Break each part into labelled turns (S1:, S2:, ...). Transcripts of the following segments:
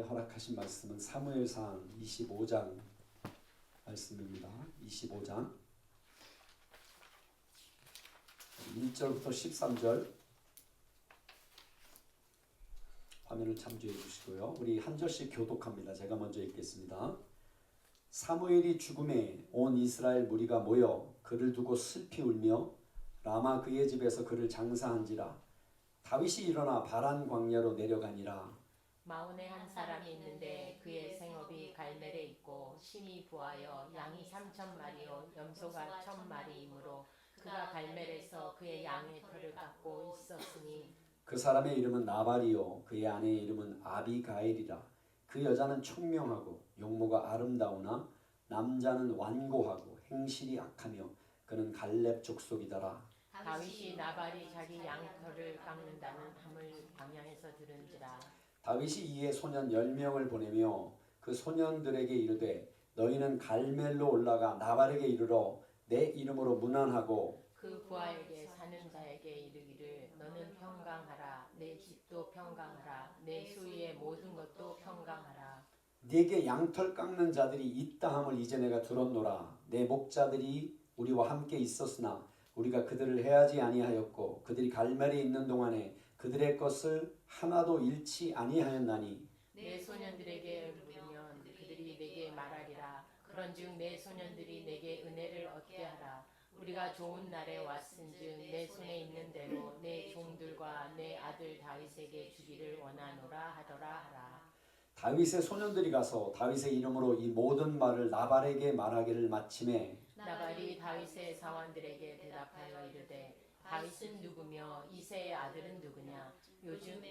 S1: 허락하신 말씀은 사무엘상 25장 말씀입니다. 25장 1절부터 13절 화면을 참조해 주시고요. 우리 한 절씩 교독합니다. 제가 먼저 읽겠습니다. 사무엘이 죽음에 온 이스라엘 무리가 모여 그를 두고 슬피 울며 라마 그의 집에서 그를 장사한지라. 다윗이 일어나 바란 광야로 내려가니라.
S2: 마온에 한 사람이 있는데 그의 생업이 갈멜에 있고 심이 부하여 양이 3,000마리요 염소가 1,000마리이므로 그가 갈멜에서 그의 양의 털을 깎고 있었으니
S1: 그 사람의 이름은 나발이요 그의 아내의 이름은 아비가일이라. 그 여자는 총명하고 용모가 아름다우나 남자는 완고하고 행실이 악하며 그는 갈렙 족속이더라.
S2: 다윗이 나발이 자기 양털을 깎는다는 함을 광야에서 들은지라.
S1: 다윗이 이에 소년 10명을 보내며 그 소년들에게 이르되 너희는 갈멜로 올라가 나발에게 이르러 내 이름으로 문안하고
S2: 그 부하에게 사는 자에게 이르기를 너는 평강하라. 내 집도 평강하라. 내 소유의 모든 것도 평강하라.
S1: 네게 양털 깎는 자들이 있다 함을 이제 내가 들었노라. 내 목자들이 우리와 함께 있었으나 우리가 그들을 해하지 아니하였고 그들이 갈멜에 있는 동안에 그들의 것을 하나도 잃지 아니하였나니
S2: 내 소년들에게 물으면 그들이 내게 말하리라. 그런즉 내 소년들이 내게 은혜를 얻게 하라. 우리가 좋은 날에 왔은즉 내 손에 있는 대로 내 종들과 내 아들 다윗에게 주기를 원하노라 하더라 하라.
S1: 다윗의 소년들이 가서 다윗의 이름으로 이 모든 말을 나발에게 말하기를 마침에
S2: 나발이 다윗의 사원들에게 대답하여 이르되 다윗은 누구며 이새의 아들은 누구냐. 요즘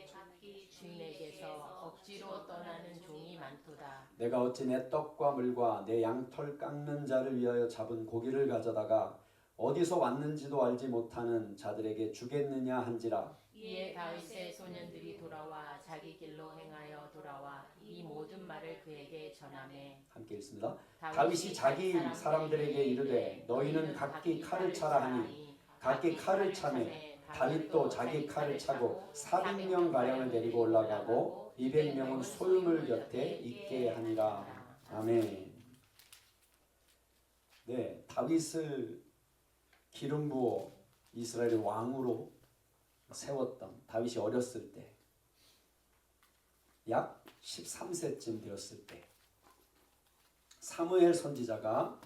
S2: 주인에게서 억지로 떠나는 종이 많도다.
S1: 내가 어찌 내 떡과 물과 내 양털 깎는 자를 위하여 잡은 고기를 가져다가 어디서 왔는지도 알지 못하는 자들에게 주겠느냐 한지라.
S2: 이에 다윗의 소년들이 돌아와 자기 길로 행하여 돌아와 이 모든 말을 그에게 전하매
S1: 함께 읽습니다. 다윗이 자기 사람들에게 이르되 너희는 각기 칼을 차라 하니 각기 칼을 차매 다윗도 자기 칼을 차고 400명 가량을 데리고 올라가고 200명은 소유물 곁에 있게 하니라. 아멘. 네, 다윗을 기름 부어 이스라엘의 왕으로 세웠던 다윗이 어렸을 때 약 13세쯤 되었을 때 사무엘 선지자가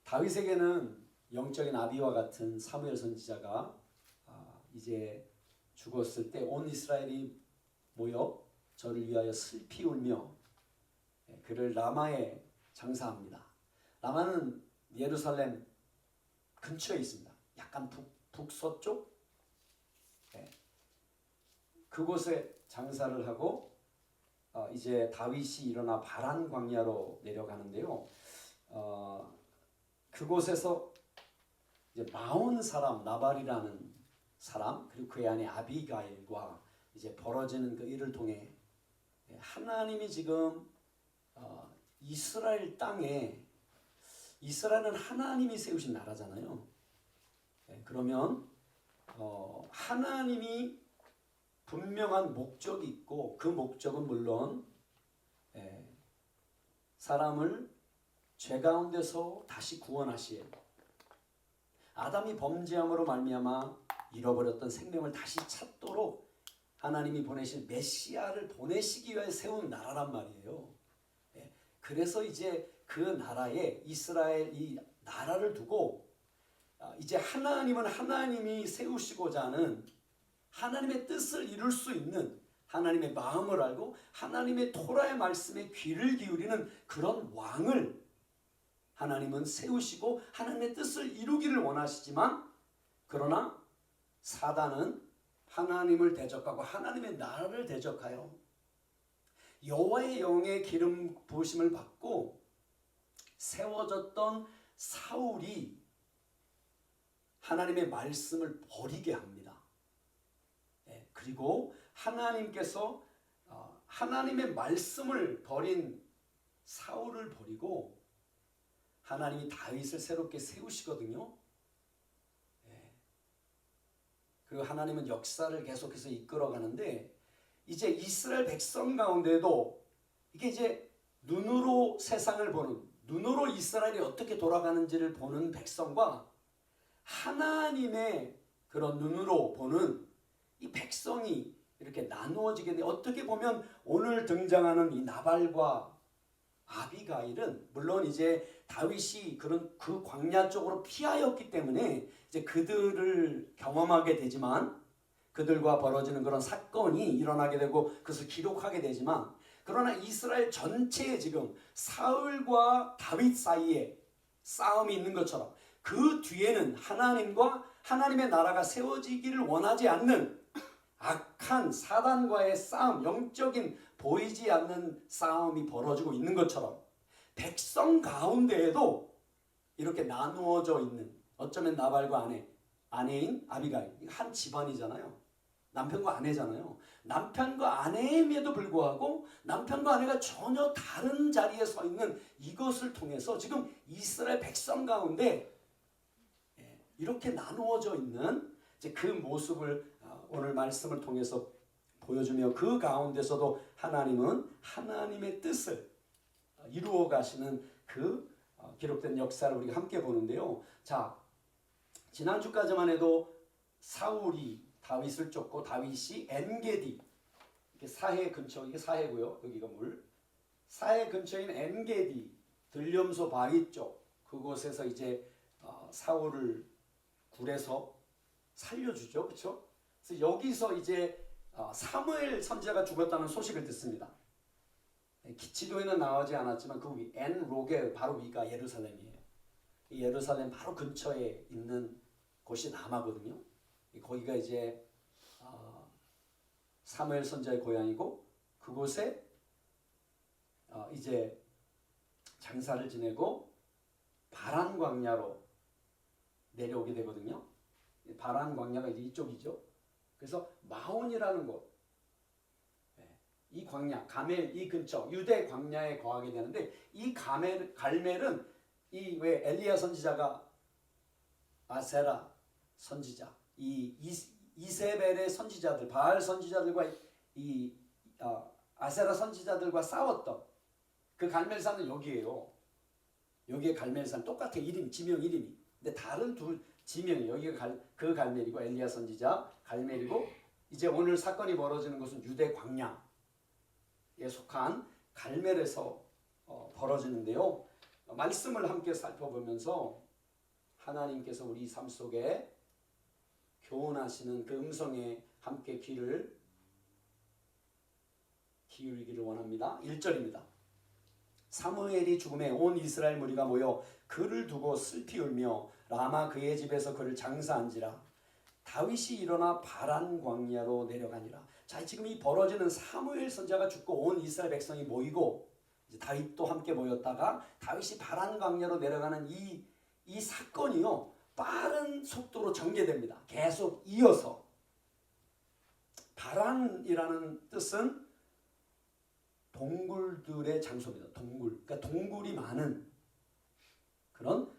S1: 다윗에게는 영적인 아비와 같은 사무엘 선지자가 이제 죽었을 때 온 이스라엘이 모여 저를 위하여 슬피 울며 그를 라마에 장사합니다. 라마는 예루살렘 근처에 있습니다. 약간 북서쪽 그곳에 장사를 하고 이제 다윗이 일어나 바란 광야로 내려가는데요. 그곳에서 이제 마온 사람 나발이라는 사람 그리고 그의 아내 아비가일과 이제 벌어지는 그 일을 통해 하나님이 지금 이스라엘 땅에 이스라엘은 하나님이 세우신 나라잖아요. 그러면 하나님이 분명한 목적이 있고 그 목적은 물론 사람을 죄 가운데서 다시 구원하시에 아담이 범죄함으로 말미암아 잃어버렸던 생명을 다시 찾도록 하나님이 보내실 메시아를 보내시기 위해 세운 나라란 말이에요. 그래서 이제 그 나라에 이스라엘 이 나라를 두고 이제 하나님은 하나님이 세우시고자 하는 하나님의 뜻을 이룰 수 있는 하나님의 마음을 알고 하나님의 토라의 말씀에 귀를 기울이는 그런 왕을 하나님은 세우시고 하나님의 뜻을 이루기를 원하시지만 그러나 사단은 하나님을 대적하고 하나님의 나라를 대적하여 여호와의 영의 기름 부으심을 받고 세워졌던 사울이 하나님의 말씀을 버리게 합니다. 그리고 하나님께서 하나님의 말씀을 버린 사울을 버리고 하나님이 다윗을 새롭게 세우시거든요. 그리고 하나님은 역사를 계속해서 이끌어가는데 이제 이스라엘 백성 가운데도 이게 이제 눈으로 세상을 보는, 눈으로 이스라엘이 어떻게 돌아가는지를 보는 백성과 하나님의 그런 눈으로 보는 이 백성이 이렇게 나누어지게 돼. 어떻게 보면 오늘 등장하는 이 나발과 아비가일은 물론 이제 다윗이 그런 그 광야 쪽으로 피하였기 때문에 이제 그들을 경험하게 되지만, 그들과 벌어지는 그런 사건이 일어나게 되고 그것을 기록하게 되지만, 그러나 이스라엘 전체에 지금 사울과 다윗 사이에 싸움이 있는 것처럼 그 뒤에는 하나님과 하나님의 나라가 세워지기를 원하지 않는 악한 사단과의 싸움, 영적인 보이지 않는 싸움이 벌어지고 있는 것처럼 백성 가운데에도 이렇게 나누어져 있는, 어쩌면 나발과 아내인 아비가일, 한 집안이잖아요. 남편과 아내잖아요. 남편과 아내임에도 불구하고 남편과 아내가 전혀 다른 자리에 서 있는 이것을 통해서 지금 이스라엘 백성 가운데 이렇게 나누어져 있는 이제 그 모습을 오늘 말씀을 통해서 보여주며, 그 가운데서도 하나님은 하나님의 뜻을 이루어 가시는 그 기록된 역사를 우리가 함께 보는데요. 자, 지난주까지만 해도 사울이 다윗을 쫓고 다윗이 엔게디, 이게 사해 근처, 이게 사해고요. 여기가 물. 사해 근처인 엔게디 들염소 바위 쪽 그곳에서 이제 사울을 굴에서 살려주죠. 그렇죠? 그래서 여기서 이제 사무엘 선지자가 죽었다는 소식을 듣습니다. 지도에는 나오지 않았지만 그 위, 엔로게 바로 위가 예루살렘이에요. 이 예루살렘 바로 근처에 있는 곳이 남아거든요. 거기가 이제 사무엘 선지자의 고향이고, 그곳에 이제 장사를 지내고 바란 광야로 내려오게 되거든요. 바란 광야가 이제 이쪽이죠. 그래서 마온이라는 곳, 이 광야, 가멜 이 근처 유대 광야에 거하게 되는데, 이 갈멜은 이 왜 엘리야 선지자가 아세라 선지자, 이 이세벨의 선지자들, 바알 선지자들과 이 아세라 선지자들과 싸웠던 그 갈멜산은 여기에요. 여기에 갈멜산 똑같아, 이름, 지명 이름이. 근데 다른 두 지명이, 여기가 그 갈멜이고 엘리야 선지자 갈멜이고, 이제 오늘 사건이 벌어지는 것은 유대 광야에 속한 갈멜에서 벌어지는데요. 말씀을 함께 살펴보면서 하나님께서 우리 삶 속에 교훈하시는 그 음성에 함께 귀를 기울이기를 원합니다. 1절입니다. 사무엘이 죽음에 온 이스라엘 무리가 모여 그를 두고 슬피 울며 라마 그의 집에서 그를 장사한지라. 다윗이 일어나 바란 광야로 내려가니라. 자, 지금 이 벌어지는 사무엘 선지자가 죽고 온 이스라엘 백성이 모이고 이제 다윗도 함께 모였다가 다윗이 바란 광야로 내려가는 이 사건이요, 빠른 속도로 전개됩니다. 계속 이어서. 바란이라는 뜻은 동굴들의 장소입니다. 동굴. 그러니까 동굴이 많은 그런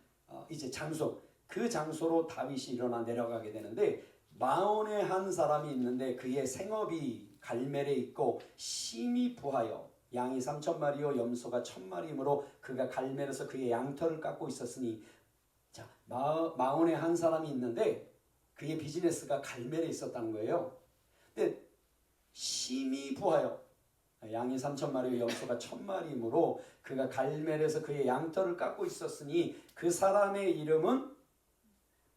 S1: 이제 장소. 그 장소로 다윗이 일어나 내려가게 되는데, 마온에 한 사람이 있는데 그의 생업이 갈멜에 있고 심히 부하여 양이 3,000마리요 염소가 1,000마리이므로 그가 갈멜에서 그의 양털을 깎고 있었으니. 자, 마온에 한 사람이 있는데 그의 비즈니스가 갈멜에 있었다는 거예요. 근데 심히 부하여 양이 3,000마리요 염소가 1,000마리이므로 그가 갈멜에서 그의 양털을 깎고 있었으니 그 사람의 이름은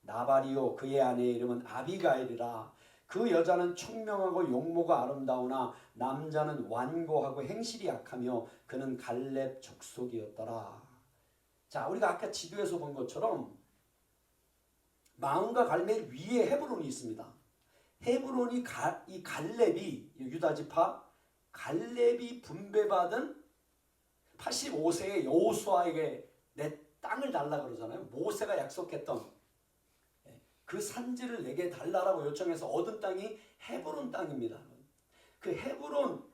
S1: 나발이요 그의 아내의 이름은 아비가일이라. 그 여자는 총명하고 용모가 아름다우나 남자는 완고하고 행실이 약하며 그는 갈렙 족속이었더라. 자, 우리가 아까 지도에서 본 것처럼 마온과 갈멜 위에 헤브론이 있습니다. 헤브론이 이 갈렙이 유다 지파 갈렙이 분배받은 85세의 여호수아에게 내 땅을 달라 그러잖아요. 모세가 약속했던 그 산지를 내게 달라라고 요청해서 얻은 땅이 헤브론 땅입니다. 그 헤브론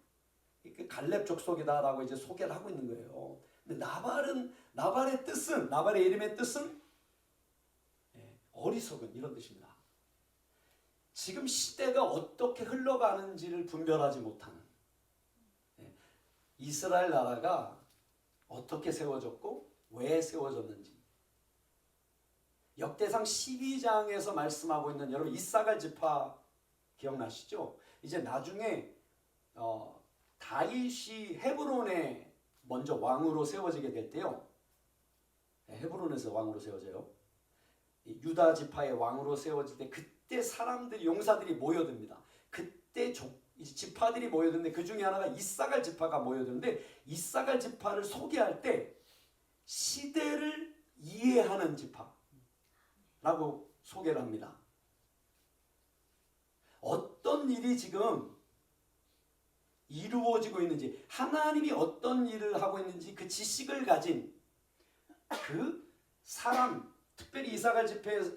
S1: 그 갈렙 족속이다라고 이제 소개를 하고 있는 거예요. 근데 나발의 뜻은, 나발의 이름의 뜻은 어리석은, 이런 뜻입니다. 지금 시대가 어떻게 흘러가는지를 분별하지 못하는, 이스라엘 나라가 어떻게 세워졌고 왜 세워졌는지, 역대상 12장에서 말씀하고 있는, 여러분 이사갈 지파 기억나시죠? 이제 나중에 다윗이 헤브론에 먼저 왕으로 세워지게 될 때요, 헤브론에서 왕으로 세워져요. 유다 지파의 왕으로 세워질 때 그때 사람들이, 용사들이 모여듭니다. 그때 지파들이 모여드는데 그 중에 하나가 이사갈 지파가 모여드는데, 이사갈 지파를 소개할 때 시대를 이해하는 지파라고 소개를 합니다. 어떤 일이 지금 이루어지고 있는지, 하나님이 어떤 일을 하고 있는지 그 지식을 가진 그 사람, 특별히 이사갈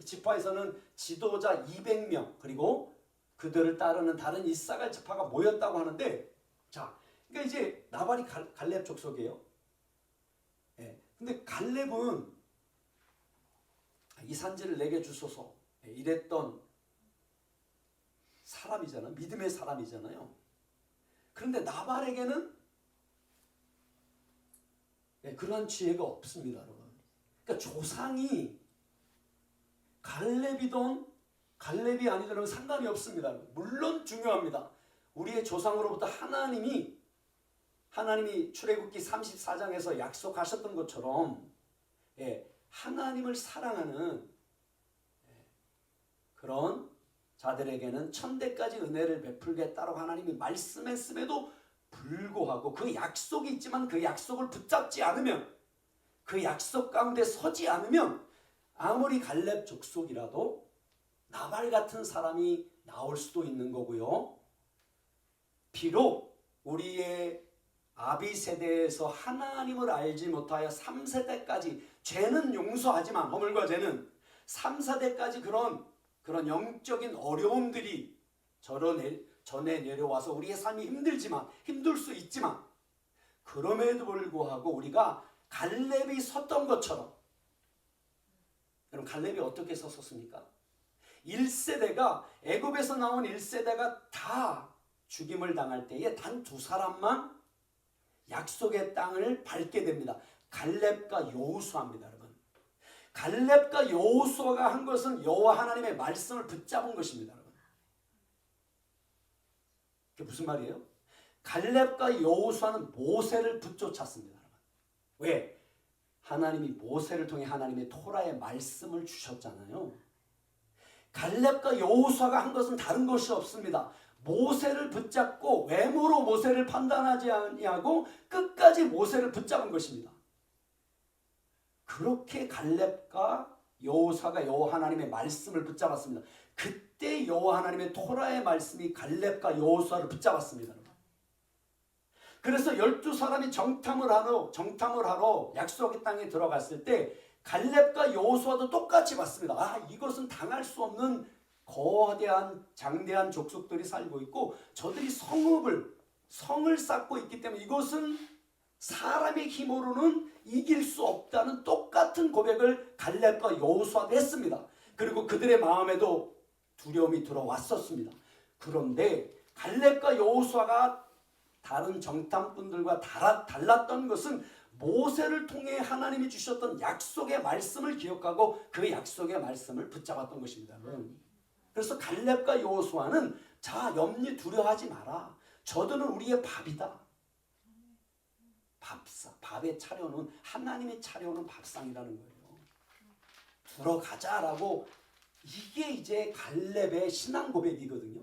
S1: 지파에서는 지도자 200명 그리고 그들을 따르는 다른 이사갈 지파가 모였다고 하는데, 자, 그러니까 이제 나발이 갈렙 족속이에요. 근데 갈렙은 이 산지를 내게 주소서 이랬던 사람이잖아요. 믿음의 사람이잖아요. 그런데 나발에게는 그러한 지혜가 없습니다, 여러분. 그러니까 조상이 갈렙이든 갈렙이 아니더라도 상관이 없습니다. 물론 중요합니다. 우리의 조상으로부터 하나님이 출애굽기 34장에서 약속하셨던 것처럼 하나님을 사랑하는 그런 자들에게는 천대까지 은혜를 베풀겠다라고 하나님이 말씀했음에도 불구하고 그 약속이 있지만 그 약속을 붙잡지 않으면, 그 약속 가운데 서지 않으면 아무리 갈렙 족속이라도 나발 같은 사람이 나올 수도 있는 거고요. 비록 우리의 아비 세대에서 하나님을 알지 못하여 3세대까지 죄는 용서하지만, 허물과 죄는 3세대까지 그런 영적인 어려움들이 전에 내려와서 우리의 삶이 힘들 수 있지만, 그럼에도 불구하고 우리가 갈렙이 섰던 것처럼, 여러분 갈렙이 어떻게 섰습니까? 1세대가, 애굽에서 나온 1세대가 다 죽임을 당할 때에 단 2사람만 약속의 땅을 밟게 됩니다. 갈렙과 여호수아입니다, 여러분. 갈렙과 여호수아가 한 것은 여호와 하나님의 말씀을 붙잡은 것입니다, 여러분. 그게 무슨 말이에요? 갈렙과 여호수아는 모세를 붙쫓았습니다, 여러분. 왜? 하나님이 모세를 통해 하나님의 토라의 말씀을 주셨잖아요. 갈렙과 여호수아가 한 것은 다른 것이 없습니다. 모세를 붙잡고 외모로 모세를 판단하지 아니하고 끝까지 모세를 붙잡은 것입니다. 그렇게 갈렙과 여호수아가 여호와 하나님의 말씀을 붙잡았습니다. 그때 여호와 하나님의 토라의 말씀이 갈렙과 여호수아를 붙잡았습니다. 그래서 12사람이 정탐을 하러 약속의 땅에 들어갔을 때 갈렙과 여호수아도 똑같이 봤습니다. 이것은 당할 수 없는 거대한 장대한 족속들이 살고 있고, 저들이 성을 쌓고 있기 때문에 이것은 사람의 힘으로는 이길 수 없다는 똑같은 고백을 갈렙과 여호수아도 했습니다. 그리고 그들의 마음에도 두려움이 들어왔었습니다. 그런데 갈렙과 여호수아가 다른 정탐꾼들과 달랐던 것은 모세를 통해 하나님이 주셨던 약속의 말씀을 기억하고 그 약속의 말씀을 붙잡았던 것입니다. 그래서 갈렙과 여호수아는, 자, 염려 두려워하지 마라. 저들은 우리의 밥이다. 밥에 차려놓은, 하나님이 차려놓은 밥상이라는 거예요. 들어가자라고. 이게 이제 갈렙의 신앙 고백이거든요.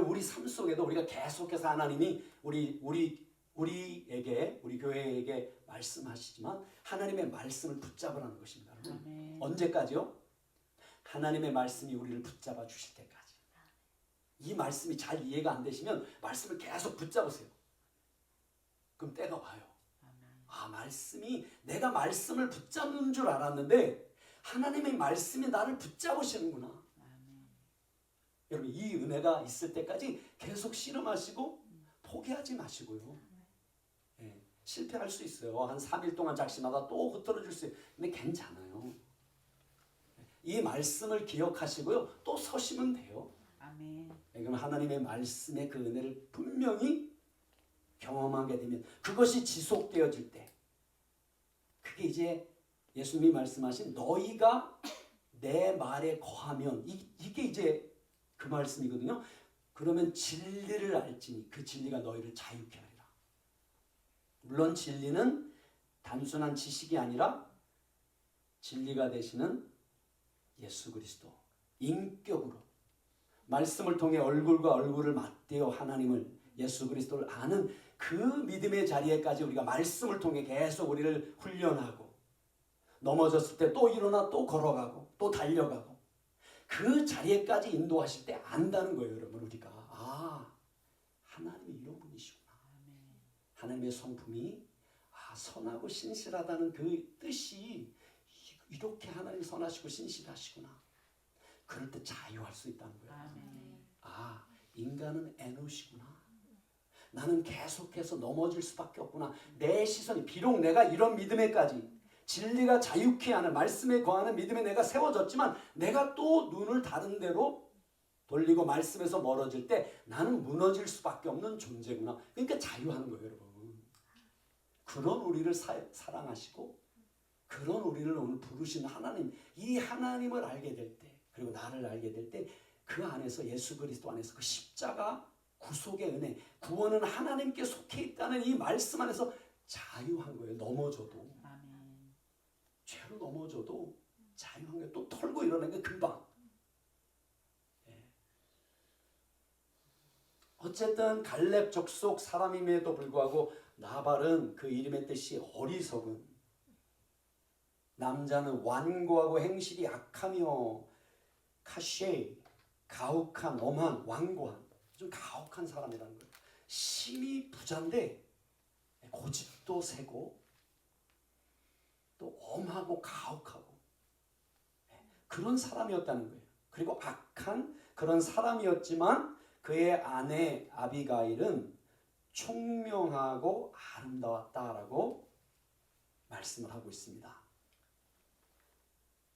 S1: 우리 삶 속에도 우리가 계속해서 하나님이 우리에게, 우리 교회에게 말씀하시지만 하나님의 말씀을 붙잡으라는 것입니다.
S2: 아멘.
S1: 언제까지요? 하나님의 말씀이 우리를 붙잡아 주실 때까지. 이 말씀이 잘 이해가 안 되시면 말씀을 계속 붙잡으세요. 그럼 때가 와요. 말씀이, 내가 말씀을 붙잡는 줄 알았는데 하나님의 말씀이 나를 붙잡으시는구나. 여러분, 이 은혜가 있을 때까지 계속 씨름하시고 포기하지 마시고요. 실패할 수 있어요. 한 3일 동안 작심하다 또 흐트러질 수 있어요. 근데 괜찮아요. 이 말씀을 기억하시고요. 또 서시면 돼요.
S3: 아멘.
S1: 그럼 하나님의 말씀의 그 은혜를 분명히 경험하게 되면 그것이 지속되어질 때 그게 이제 예수님이 말씀하신 너희가 내 말에 거하면 이게 이제 그 말씀이거든요. 그러면 진리를 알지니 그 진리가 너희를 자유케 하리라. 물론 진리는 단순한 지식이 아니라 진리가 되시는 예수 그리스도 인격으로 말씀을 통해 얼굴과 얼굴을 맞대어 하나님을 예수 그리스도를 아는 그 믿음의 자리에까지 우리가 말씀을 통해 계속 우리를 훈련하고 넘어졌을 때 또 일어나 또 걸어가고 또 달려가고 그 자리에까지 인도하실 때 안다는 거예요. 여러분 우리가 하나님이 이런 분이시구나. 하나님의 성품이 선하고 신실하다는 그 뜻이 이렇게 하나님 선하시고 신실하시구나. 그럴 때 자유할 수 있다는 거예요.
S3: 아멘.
S1: 인간은 에노시구나. 나는 계속해서 넘어질 수밖에 없구나. 내 시선이 비록 내가 이런 믿음에까지 진리가 자유케 하는 말씀에 거하는 믿음에 내가 세워졌지만 내가 또 눈을 다른 데로 돌리고 말씀에서 멀어질 때 나는 무너질 수밖에 없는 존재구나. 그러니까 자유하는 거예요, 여러분. 그런 우리를 사랑하시고 그런 우리를 오늘 부르신 하나님, 이 하나님을 알게 될 때, 그리고 나를 알게 될 때 그 안에서 예수 그리스도 안에서 그 십자가 구속의 은혜, 구원은 하나님께 속해 있다는 이 말씀 안에서 자유한 거예요. 넘어져도.
S3: 아멘.
S1: 죄로 넘어져도 자유한 거예요. 또 털고 일어나는 게 금방. 어쨌든 갈렙 족속 사람임에도 불구하고 나발은 그 이름의 뜻이 어리석은, 남자는 완고하고 행실이 악하며 카쉐, 가혹한, 엄한, 완고한, 좀 가혹한 사람이라는 거예요. 심히 부자인데 고집도 세고 또 엄하고 가혹하고 그런 사람이었다는 거예요. 그리고 악한 그런 사람이었지만 그의 아내 아비가일은 총명하고 아름다웠다라고 말씀을 하고 있습니다.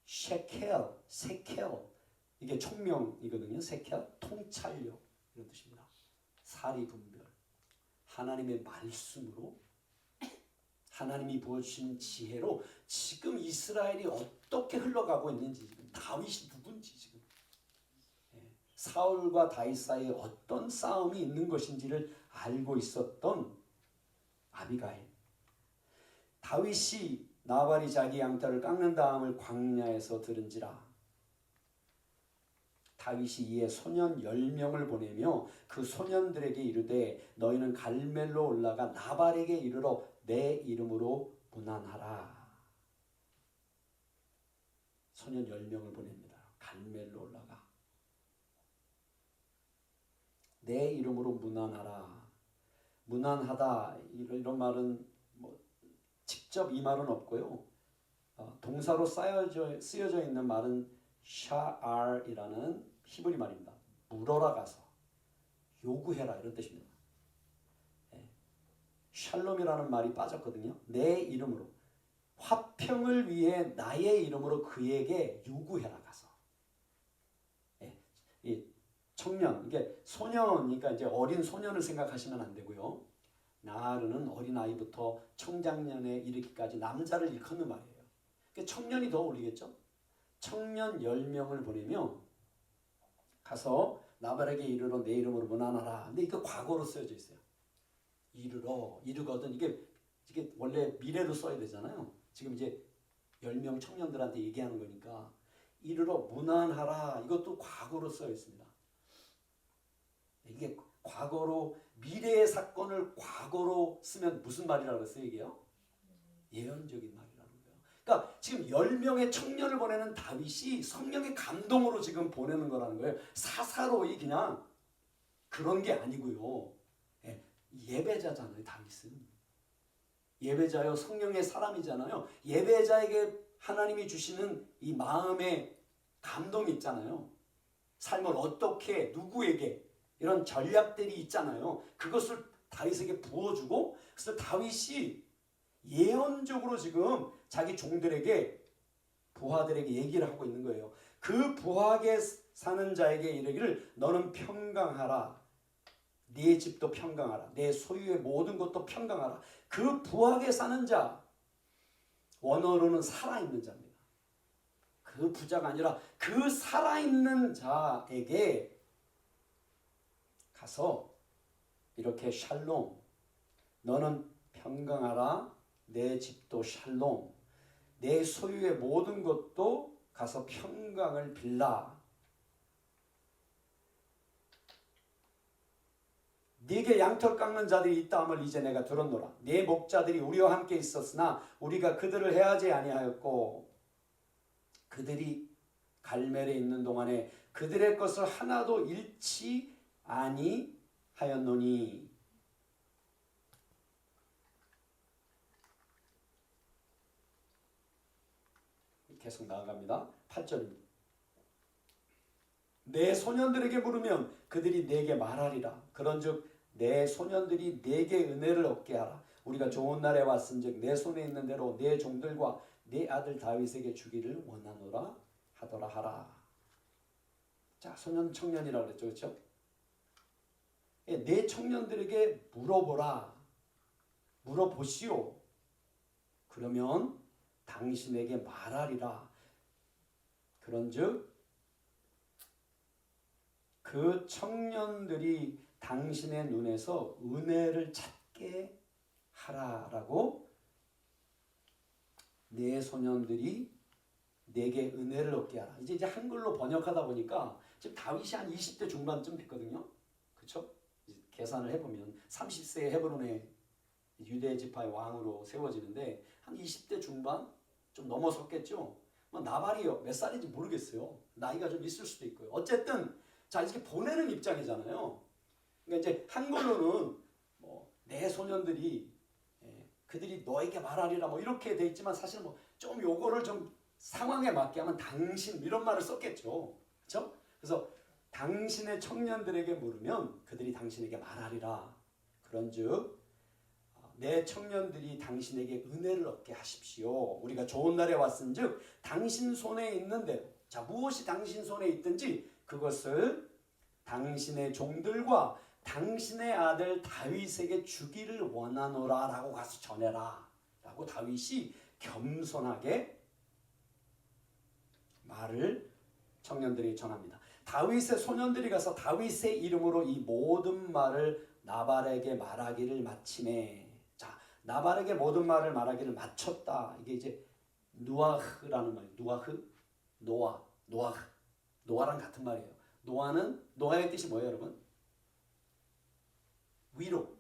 S1: 세켈 이게 총명이거든요. 세켈 통찰력 이런 뜻입니다. 사리분별 하나님의 말씀으로 하나님이 부어주신 지혜로 지금 이스라엘이 어떻게 흘러가고 있는지, 지금 다윗이 누군지, 지금 사울과 다윗 사이에 어떤 싸움이 있는 것인지를 알고 있었던 아비가일. 다윗이 나발이 자기 양털을 깎는 다음을 광야에서 들은지라. 다윗이 이에 소년 10명을 보내며 그 소년들에게 이르되 너희는 갈멜로 올라가 나발에게 이르러 내 이름으로 문안하라. 소년 10명을 보냅니다. 갈멜로 올라가 내 이름으로 문안하라. 문안하다 이런 말은 뭐 직접 이 말은 없고요. 동사로 쓰여져 있는 말은 샤알이라는 히브리 말입니다. 물어라 가서 요구해라 이런 뜻입니다. 샬롬이라는 말이 빠졌거든요. 내 이름으로 화평을 위해 나의 이름으로 그에게 요구해라 가서. 이 청년 이게 소년이니까 이제 어린 소년을 생각하시면 안 되고요. 나르는 어린 아이부터 청장년에 이르기까지 남자를 일컫는 말이에요. 그러니까 청년이 더 어울리겠죠. 청년 10명을 보내며 가서 나발에게 이르러 내 이름으로 문안하라. 근데 이거 과거로 쓰여져 있어요. 이르거든. 이게 원래 미래로 써야 되잖아요. 지금 이제 10명 청년들한테 얘기하는 거니까 이르러 문안하라. 이것도 과거로 쓰여 있습니다. 이게 과거로 미래의 사건을 과거로 쓰면 무슨 말이라고 그랬어요? 이게요? 예언적인 말이라는 거예요. 그러니까 지금 10명의 청년을 보내는 다윗이 성령의 감동으로 지금 보내는 거라는 거예요. 사사로이 그냥 그런 게 아니고요. 예배자잖아요. 다윗은 예배자요 성령의 사람이잖아요. 예배자에게 하나님이 주시는 이 마음의 감동이 있잖아요. 삶을 어떻게 누구에게 이런 전략들이 있잖아요. 그것을 다윗에게 부어주고 그래서 다윗이 예언적으로 지금 자기 종들에게 부하들에게 얘기를 하고 있는 거예요. 그 부하에 사는 자에게 이르기를 너는 평강하라. 네 집도 평강하라. 내 소유의 모든 것도 평강하라. 그 부하에 사는 자, 원어로는 살아있는 자입니다. 그 부자가 아니라 그 살아있는 자에게 가서 이렇게 샬롬, 너는 평강하라. 내 집도 샬롬, 내 소유의 모든 것도 가서 평강을 빌라. 네게 양털 깎는 자들이 있다 함을 이제 내가 들었노라. 네 목자들이 우리와 함께 있었으나 우리가 그들을 해하지 아니하였고 그들이 갈멜에 있는 동안에 그들의 것을 하나도 잃지 아니하였노니. 계속 나아갑니다. 8절입니다. 내 소년들에게 물으면 그들이 내게 말하리라. 그런즉 내 소년들이 내게 은혜를 얻게 하라. 우리가 좋은 날에 왔은즉 내 손에 있는 대로 내 종들과 내 아들 다윗에게 주기를 원하노라 하더라 하라. 자, 소년 청년이라고 그랬죠, 그렇죠? 내 청년들에게 물어보라. 물어보시오. 그러면 당신에게 말하리라. 그런즉 그 청년들이 당신의 눈에서 은혜를 찾게 하라라고. 내 소년들이 내게 은혜를 얻게 하라. 이제 한글로 번역하다 보니까 지금 다윗이 한 20대 중반쯤 됐거든요. 그렇죠? 계산을 해보면 30세에 헤브론의 유대 지파의 왕으로 세워지는데 한 20대 중반 좀 넘어섰겠죠. 뭐 나발이요 몇 살인지 모르겠어요. 나이가 좀 있을 수도 있고요. 어쨌든 자, 이제 보내는 입장이잖아요. 그러니까 이제 한글로는 뭐 내 소년들이 그들이 너에게 말하리라 뭐 이렇게 돼 있지만 사실 뭐 좀 요거를 좀 상황에 맞게 하면 당신 이런 말을 썼겠죠. 그렇죠? 그래서 당신의 청년들에게 물으면 그들이 당신에게 말하리라. 그런즉 내 청년들이 당신에게 은혜를 얻게 하십시오. 우리가 좋은 날에 왔은즉 당신 손에 있는 대로. 자, 무엇이 당신 손에 있든지 그것을 당신의 종들과 당신의 아들 다윗에게 주기를 원하노라 라고 가서 전해라 라고 다윗이 겸손하게 말을 청년들이 전합니다. 다윗의 소년들이 가서 다윗의 이름으로 이 모든 말을 나발에게 말하기를 마치매. 자, 나발에게 모든 말을 말하기를 마쳤다. 이게 이제 누아흐라는 말이에요. 누아흐, 노아랑 같은 말이에요. 노아의 뜻이 뭐예요, 여러분? 위로.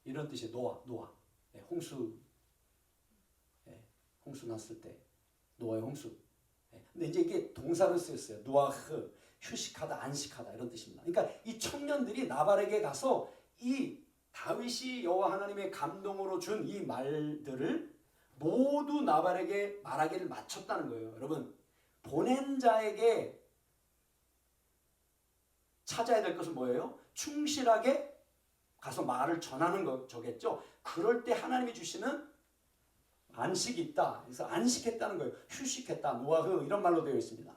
S1: 이런 뜻이에요. 노아. 네, 홍수 났을 때 노아의 홍수. 네, 근데 이제 이게 동사로 쓰였어요. 누아흐, 휴식하다, 안식하다 이런 뜻입니다. 그러니까 이 청년들이 나발에게 가서 이 다윗이 여호와 하나님의 감동으로 준 이 말들을 모두 나발에게 말하기를 마쳤다는 거예요. 여러분, 보낸 자에게 찾아야 될 것은 뭐예요? 충실하게 가서 말을 전하는 거겠죠. 그럴 때 하나님이 주시는 안식이 있다. 그래서 안식했다는 거예요. 휴식했다. 노아흐 이런 말로 되어 있습니다.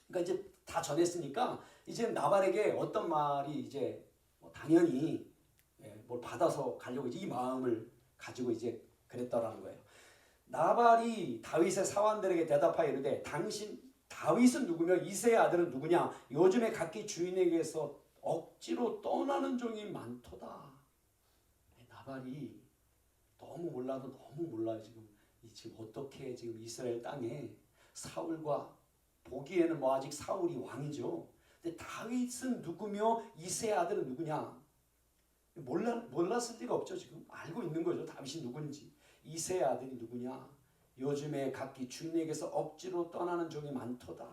S1: 그러니까 이제 다 전했으니까 이제 나발에게 어떤 말이 이제 당연히 뭘 받아서 가려고 이 마음을 가지고 이제 그랬다라는 거예요. 나발이 다윗의 사환들에게 대답하여 이르되 다윗은 누구며 이새의 아들은 누구냐? 요즘에 각기 주인에게서 억지로 떠나는 종이 많도다. 나발이 너무 몰라요. 지금 어떻게 지금 이스라엘 땅에 사울과 보기에는 뭐 아직 사울이 왕이죠. 근데 다윗은 누구며 이새의 아들은 누구냐? 몰랐을 리가 없죠. 지금 알고 있는 거죠. 다윗이 누군지. 이새의 아들이 누구냐? 요즘에 각기 주인에게서 억지로 떠나는 종이 많도다.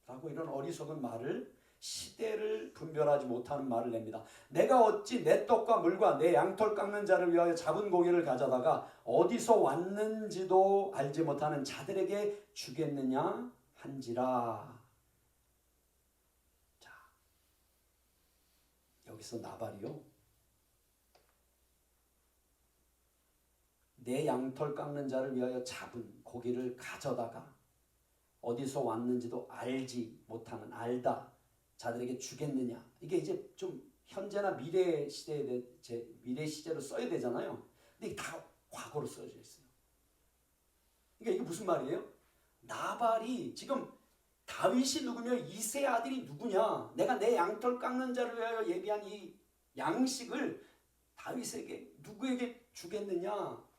S1: 라고 이런 어리석은 말을, 시대를 분별하지 못하는 말을 냅니다. 내가 어찌 내 떡과 물과 내 양털 깎는 자를 위하여 잡은 고기를 가져다가 어디서 왔는지도 알지 못하는 자들에게 주겠느냐 한지라. 자, 여기서 나발이요, 내 양털 깎는 자를 위하여 잡은 고기를 가져다가 어디서 왔는지도 알지 못하는 알다 자들에게 주겠느냐. 이게 이제 좀 현재나 미래 시제로 써야 되잖아요. 근데 이게 다 과거로 써져 있어요. 그러니까 이게 무슨 말이에요? 나발이 지금 다윗이 누구며 이새의 아들이 누구냐? 내가 내 양털 깎는 자를 위하여 예비한 이 양식을 다윗에게 누구에게 주겠느냐?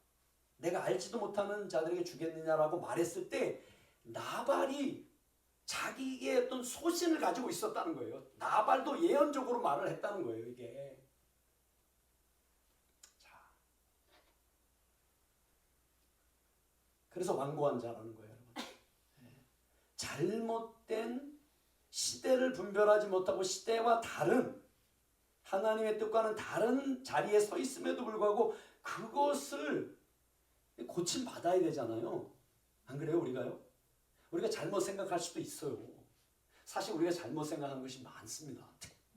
S1: 내가 알지도 못하는 자들에게 주겠느냐라고 말했을 때 나발이 자기의 어떤 소신을 가지고 있었다는 거예요. 나발도 예언적으로 말을 했다는 거예요. 이게. 자, 그래서 완고한 자라는 거예요. 잘못된 시대를 분별하지 못하고 시대와 다른 하나님의 뜻과는 다른 자리에 서 있음에도 불구하고 그것을 고침받아야 되잖아요. 안 그래요? 우리가 잘못 생각할 수도 있어요. 사실 우리가 잘못 생각하는 것이 많습니다.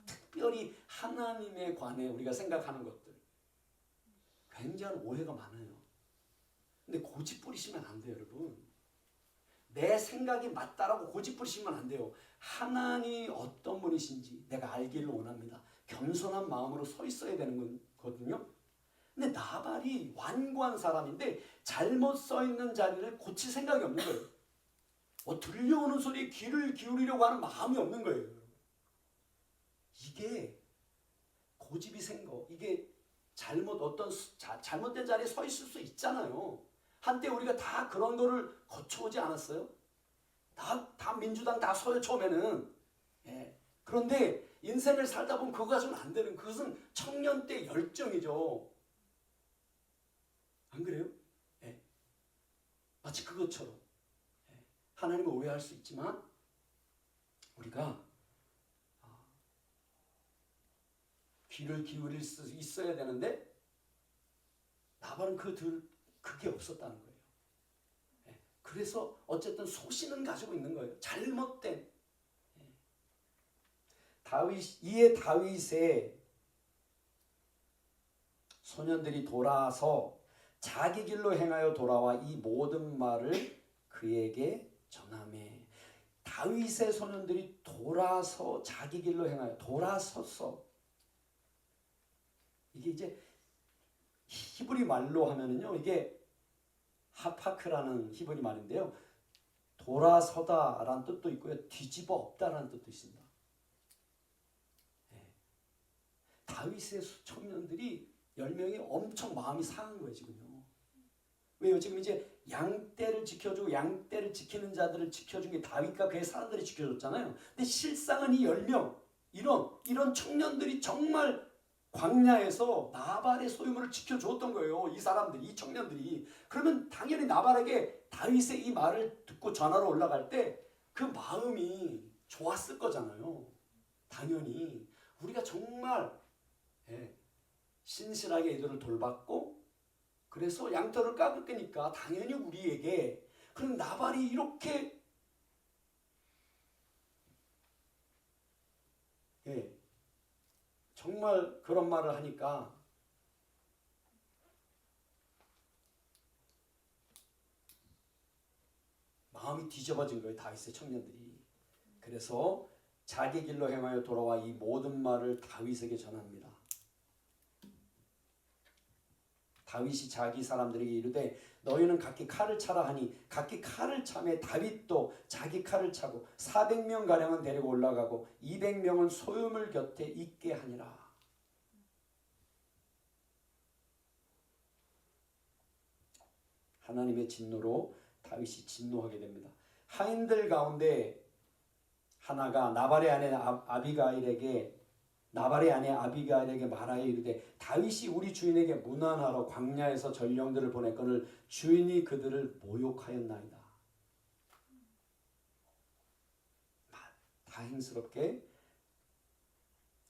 S1: 특별히 하나님에 관해 우리가 생각하는 것들 굉장한 오해가 많아요. 근데 고집 부리시면 안 돼요, 여러분. 내 생각이 맞다라고 고집 부리시면 안 돼요. 하나님이 어떤 분이신지 내가 알기를 원합니다. 겸손한 마음으로 서 있어야 되는 거거든요. 근데 나발이 완고한 사람인데 잘못 서 있는 자리를 고칠 생각이 없는 거예요. 들려오는 소리에 귀를 기울이려고 하는 마음이 없는 거예요. 이게 고집이 생거. 이게 잘못된 자리에 서 있을 수 있잖아요. 한때 우리가 다 그런 거를 거쳐오지 않았어요? 다 민주당 다 서요 처음에는. 예. 그런데 인생을 살다 보면 그거 가지고는 안 되는, 그것은 청년 때 열정이죠. 안 그래요? 예. 마치 그것처럼. 예. 하나님을 오해할 수 있지만 우리가 귀를 기울일 수 있어야 되는데 나발은 그게 없었다는 거예요. 예. 그래서 어쨌든 소신은 가지고 있는 거예요. 잘못된. 이에 다윗의 소년들이 돌아서 자기 길로 행하여 돌아와 이 모든 말을 그에게 전하매. 다윗의 소년들이 돌아서 자기 길로 행하여 돌아섰어. 이게 이제 히브리 말로 하면은요, 이게 하파크라는 히브리 말인데요, 돌아서다라는 뜻도 있고요, 뒤집어 엎다라는 뜻도 있습니다. 네. 다윗의 청년들이 10명이 엄청 마음이 상한 거예요, 지금요. 왜요? 지금 이제 양떼를 지켜주고 양떼를 지키는 자들을 지켜준 게 다윗과 그의 사람들이 지켜줬잖아요. 근데 실상은 이 10명, 이런 청년들이 정말 광야에서 나발의 소유물을 지켜줬던 거예요. 이 사람들이, 이 청년들이. 그러면 당연히 나발에게 다윗의 이 말을 듣고 전하러 올라갈 때 그 마음이 좋았을 거잖아요. 당연히 우리가 정말 신실하게 이들을 돌봤고 그래서 양털을 깎을 거니까 당연히 우리에게. 그럼 나발이 이렇게 정말 그런 말을 하니까 마음이 뒤집어진 거예요, 다윗의 청년들이. 그래서 자기 길로 행하여 돌아와 이 모든 말을 다윗에게 전합니다. 다윗이 자기 사람들에게 이르되 너희는 각기 칼을 차라 하니 각기 칼을 차매 다윗도 자기 칼을 차고 400명 가량은 데리고 올라가고 200명은 소유물 곁에 있게 하니라. 하나님의 진노로 다윗이 진노하게 됩니다. 하인들 가운데 하나가 나발의 아내 아비가일에게 말하여 이르되 다윗이 우리 주인에게 문안하러 광야에서 전령들을 보냈거늘 주인이 그들을 모욕하였나이다. 다행스럽게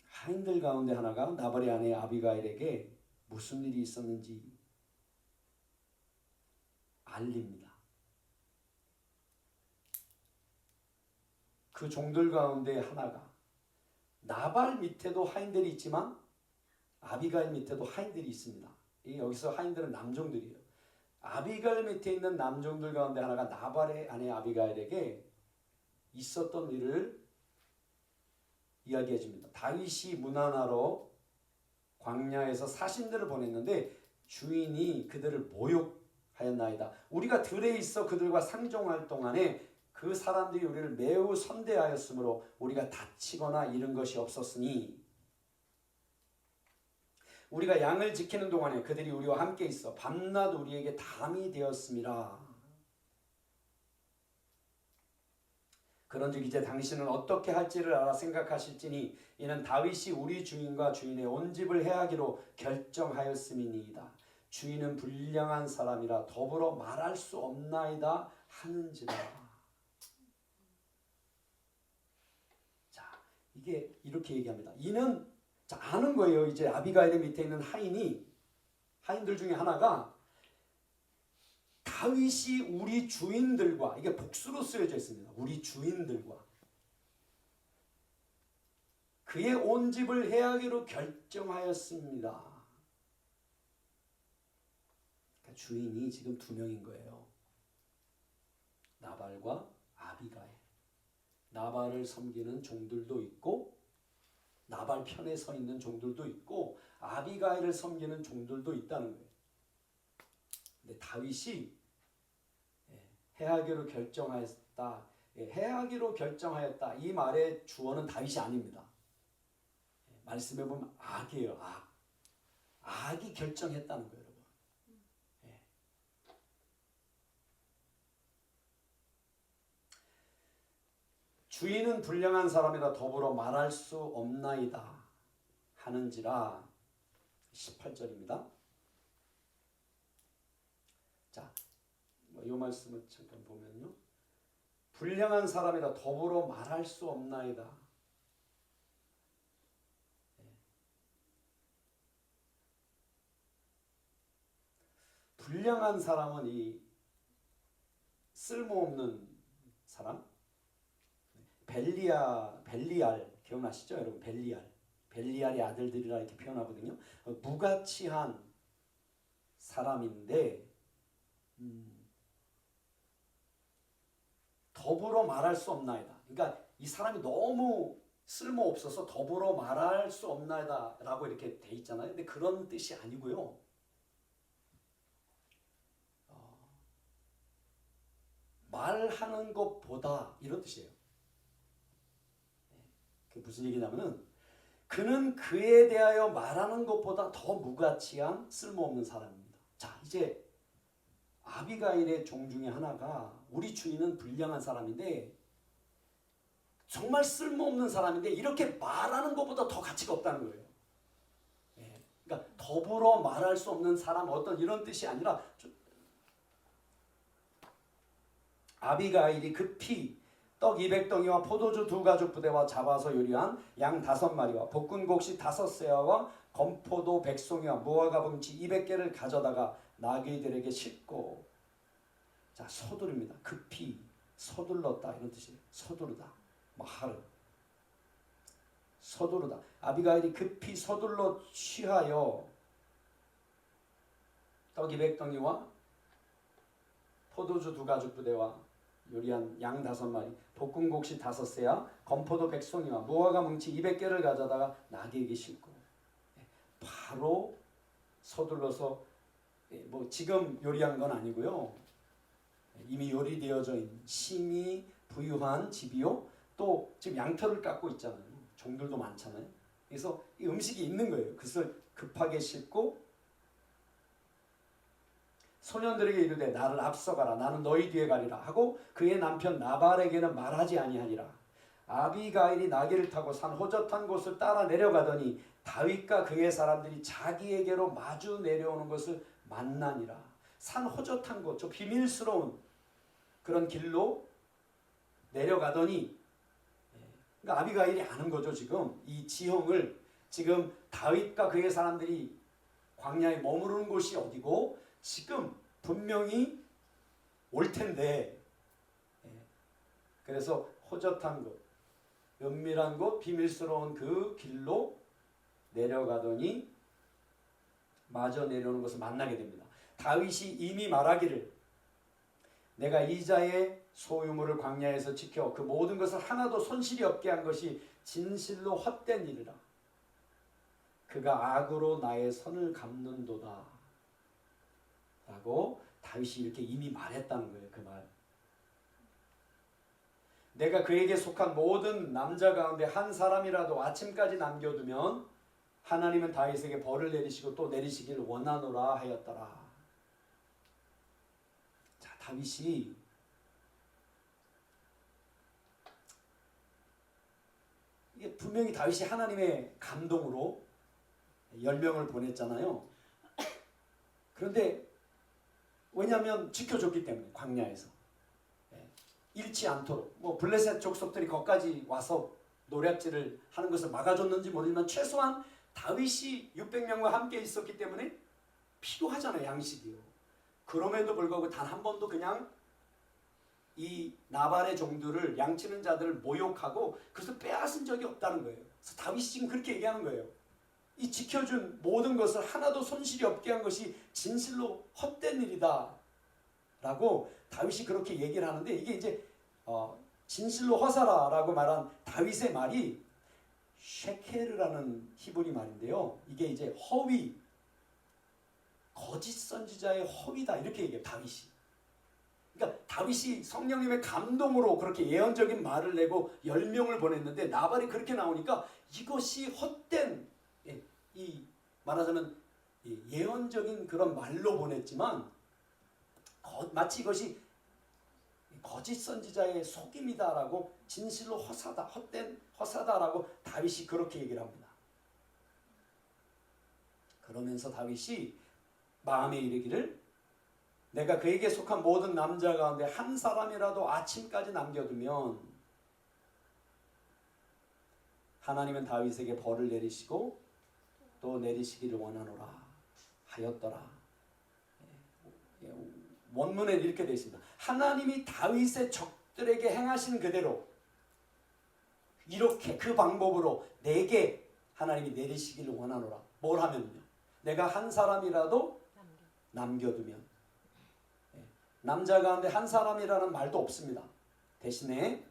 S1: 하인들 가운데 하나가 나발의 아내 아비가일에게 무슨 일이 있었는지 알립니다. 그 종들 가운데 하나가, 나발 밑에도 하인들이 있지만 아비가일 밑에도 하인들이 있습니다. 여기서 하인들은 남종들이에요. 아비가일 밑에 있는 남종들 가운데 하나가 나발의 아내 아비가일에게 있었던 일을 이야기해 줍니다. 다윗이 문안하러 광야에서 사신들을 보냈는데 주인이 그들을 모욕하였나이다. 우리가 들에 있어 그들과 상종할 동안에 그 사람들이 우리를 매우 선대하였으므로 우리가 다치거나 잃은 것이 없었으니 우리가 양을 지키는 동안에 그들이 우리와 함께 있어 밤낮 우리에게 담이 되었음이라. 그런즉 이제 당신은 어떻게 할지를 알아 생각하실지니 이는 다윗이 우리 주인과 주인의 온 집을 해하기로 결정하였음이니이다. 주인은 불량한 사람이라 더불어 말할 수 없나이다 하는지라. 자, 이게 이렇게 얘기합니다. 이는 자, 아는 거예요. 이제 아비가일의 밑에 있는 하인들 중에 하나가 다윗이 우리 주인들과, 이게 복수로 쓰여져 있습니다. 우리 주인들과 그의 온 집을 해하기로 결정하였습니다. 그러니까 주인이 지금 두 명인 거예요. 나발과 아비가일. 나발을 섬기는 종들도 있고 나발 편에 서 있는 종들도 있고 아비가일을 섬기는 종들도 있다는 거예요. 근데 다윗이 해하기로 결정하였다. 해하기로 결정하였다. 이 말의 주어는 다윗이 아닙니다. 말씀해 보면 악이에요. 악이 결정했다는 거예요, 여러분. 주인은 불량한 사람이라 더불어 말할 수 없나이다 하는지라. 18절입니다. 자, 이 말씀을 잠깐 보면요. 불량한 사람이라 더불어 말할 수 없나이다. 불량한 사람은 이 쓸모없는 사람, 벨리알 기억나시죠, 여러분? 벨리알의 아들들이라 이렇게 표현하거든요. 무가치한 사람인데 더불어 말할 수 없나이다. 그러니까 이 사람이 너무 쓸모 없어서 더불어 말할 수 없나이다라고 이렇게 돼 있잖아요. 근데 그런 뜻이 아니고요. 말하는 것보다 이런 뜻이에요. 그게 무슨 얘기냐면은 그는 그에 대하여 말하는 것보다 더 무가치한 쓸모없는 사람입니다. 자, 이제 아비가일의 종 중에 하나가 우리 주인은 불량한 사람인데 정말 쓸모없는 사람인데 이렇게 말하는 것보다 더 가치가 없다는 거예요. 그러니까 더불어 말할 수 없는 사람, 어떤 이런 뜻이 아니라 아비가일이 급히 떡 200덩이와 포도주 2가죽 부대와 잡아서 요리한 양 5마리와 볶은 곡식 5세아와 건포도 100송이와 무화과 붕치 200개를 가져다가 나귀들에게 싣고, 자, 서두릅니다. 급히 서둘렀다 이런 뜻이에요. 서두르다, 마하르, 서두르다. 아비가일이 급히 서둘러 취하여 떡 200덩이와 포도주 2가죽 부대와 요리한 양 5마리, 볶은 곡식 5세야, 건포도 100송이와 무화과 뭉치 200개를 가져다가 나귀에게 싣고, 바로 서둘러서, 뭐 지금 요리한 건 아니고요. 이미 요리되어져 있는 심히 부유한 집이요. 또 지금 양털을 깎고 있잖아요. 종들도 많잖아요. 그래서 이 음식이 있는 거예요. 그것을 급하게 싣고 소년들에게 이르되 나를 앞서가라, 나는 너희 뒤에 가리라 하고 그의 남편 나발에게는 말하지 아니하니라. 아비가일이 나귀를 타고 산 호젓한 곳을 따라 내려가더니 다윗과 그의 사람들이 자기에게로 마주 내려오는 것을 만나니라. 산 호젓한 곳, 저 비밀스러운 그런 길로 내려가더니, 그러니까 아비가일이 아는 거죠. 지금 이 지형을, 지금 다윗과 그의 사람들이 광야에 머무르는 곳이 어디고 지금 분명히 올 텐데, 그래서 호젓한 곳, 은밀한 곳, 비밀스러운 그 길로 내려가더니 마저 내려오는 것을 만나게 됩니다. 다윗이 이미 말하기를 내가 이자의 소유물을 광야에서 지켜 그 모든 것을 하나도 손실이 없게 한 것이 진실로 헛된 일이라. 그가 악으로 나의 선을 갚는도다. 라고 다윗이 이렇게 이미 말했다는 거예요. 그 말. 내가 그에게 속한 모든 남자 가운데 한 사람이라도 아침까지 남겨두면 하나님은 다윗에게 벌을 내리시고 또 내리시기를 원하노라 하였더라. 자, 다윗이 이게 분명히 다윗이 하나님의 감동으로 10명을 보냈잖아요. 그런데 왜냐하면 지켜줬기 때문에 광야에서 잃지 않도록 뭐 블레셋 족속들이 거기까지 와서 노략질을 하는 것을 막아줬는지 모르지만 최소한 다윗이 600명과 함께 있었기 때문에 필요하잖아요. 양식이요. 그럼에도 불구하고 단 한 번도 그냥 이 나발의 종들을 양치는 자들을 모욕하고 그것을 빼앗은 적이 없다는 거예요. 그래서 다윗이 지금 그렇게 얘기하는 거예요. 이 지켜준 모든 것을 하나도 손실이 없게 한 것이 진실로 헛된 일이다 라고 다윗이 그렇게 얘기를 하는데 이게 이제 진실로 허사라라고 말한 다윗의 말이 쉐케르라는 히브리 말인데요. 이게 이제 허위, 거짓 선지자의 허위다 이렇게 얘기해요. 다윗이. 그러니까 다윗이 성령님의 감동으로 그렇게 예언적인 말을 내고 10명을 보냈는데 나발이 그렇게 나오니까 이것이 헛된 이 말하자면 예언적인 그런 말로 보냈지만 마치 이것이 거짓 선지자의 속임이다라고 진실로 허사다, 헛된 허사다라고 다윗이 그렇게 얘기를 합니다. 그러면서 다윗이 마음에 이르기를 내가 그에게 속한 모든 남자 가운데 한 사람이라도 아침까지 남겨두면 하나님은 다윗에게 벌을 내리시고 또 내리시기를 원하노라 하였더라. 원문에 이렇게 되어 있습니다. 하나님이 다윗의 적들에게 행하신 그대로 이렇게 그 방법으로 내게 하나님이 내리시기를 원하노라. 뭘 하면요? 내가 한 사람이라도 남겨두면 남자 가운데 한 사람이라는 말도 없습니다. 대신에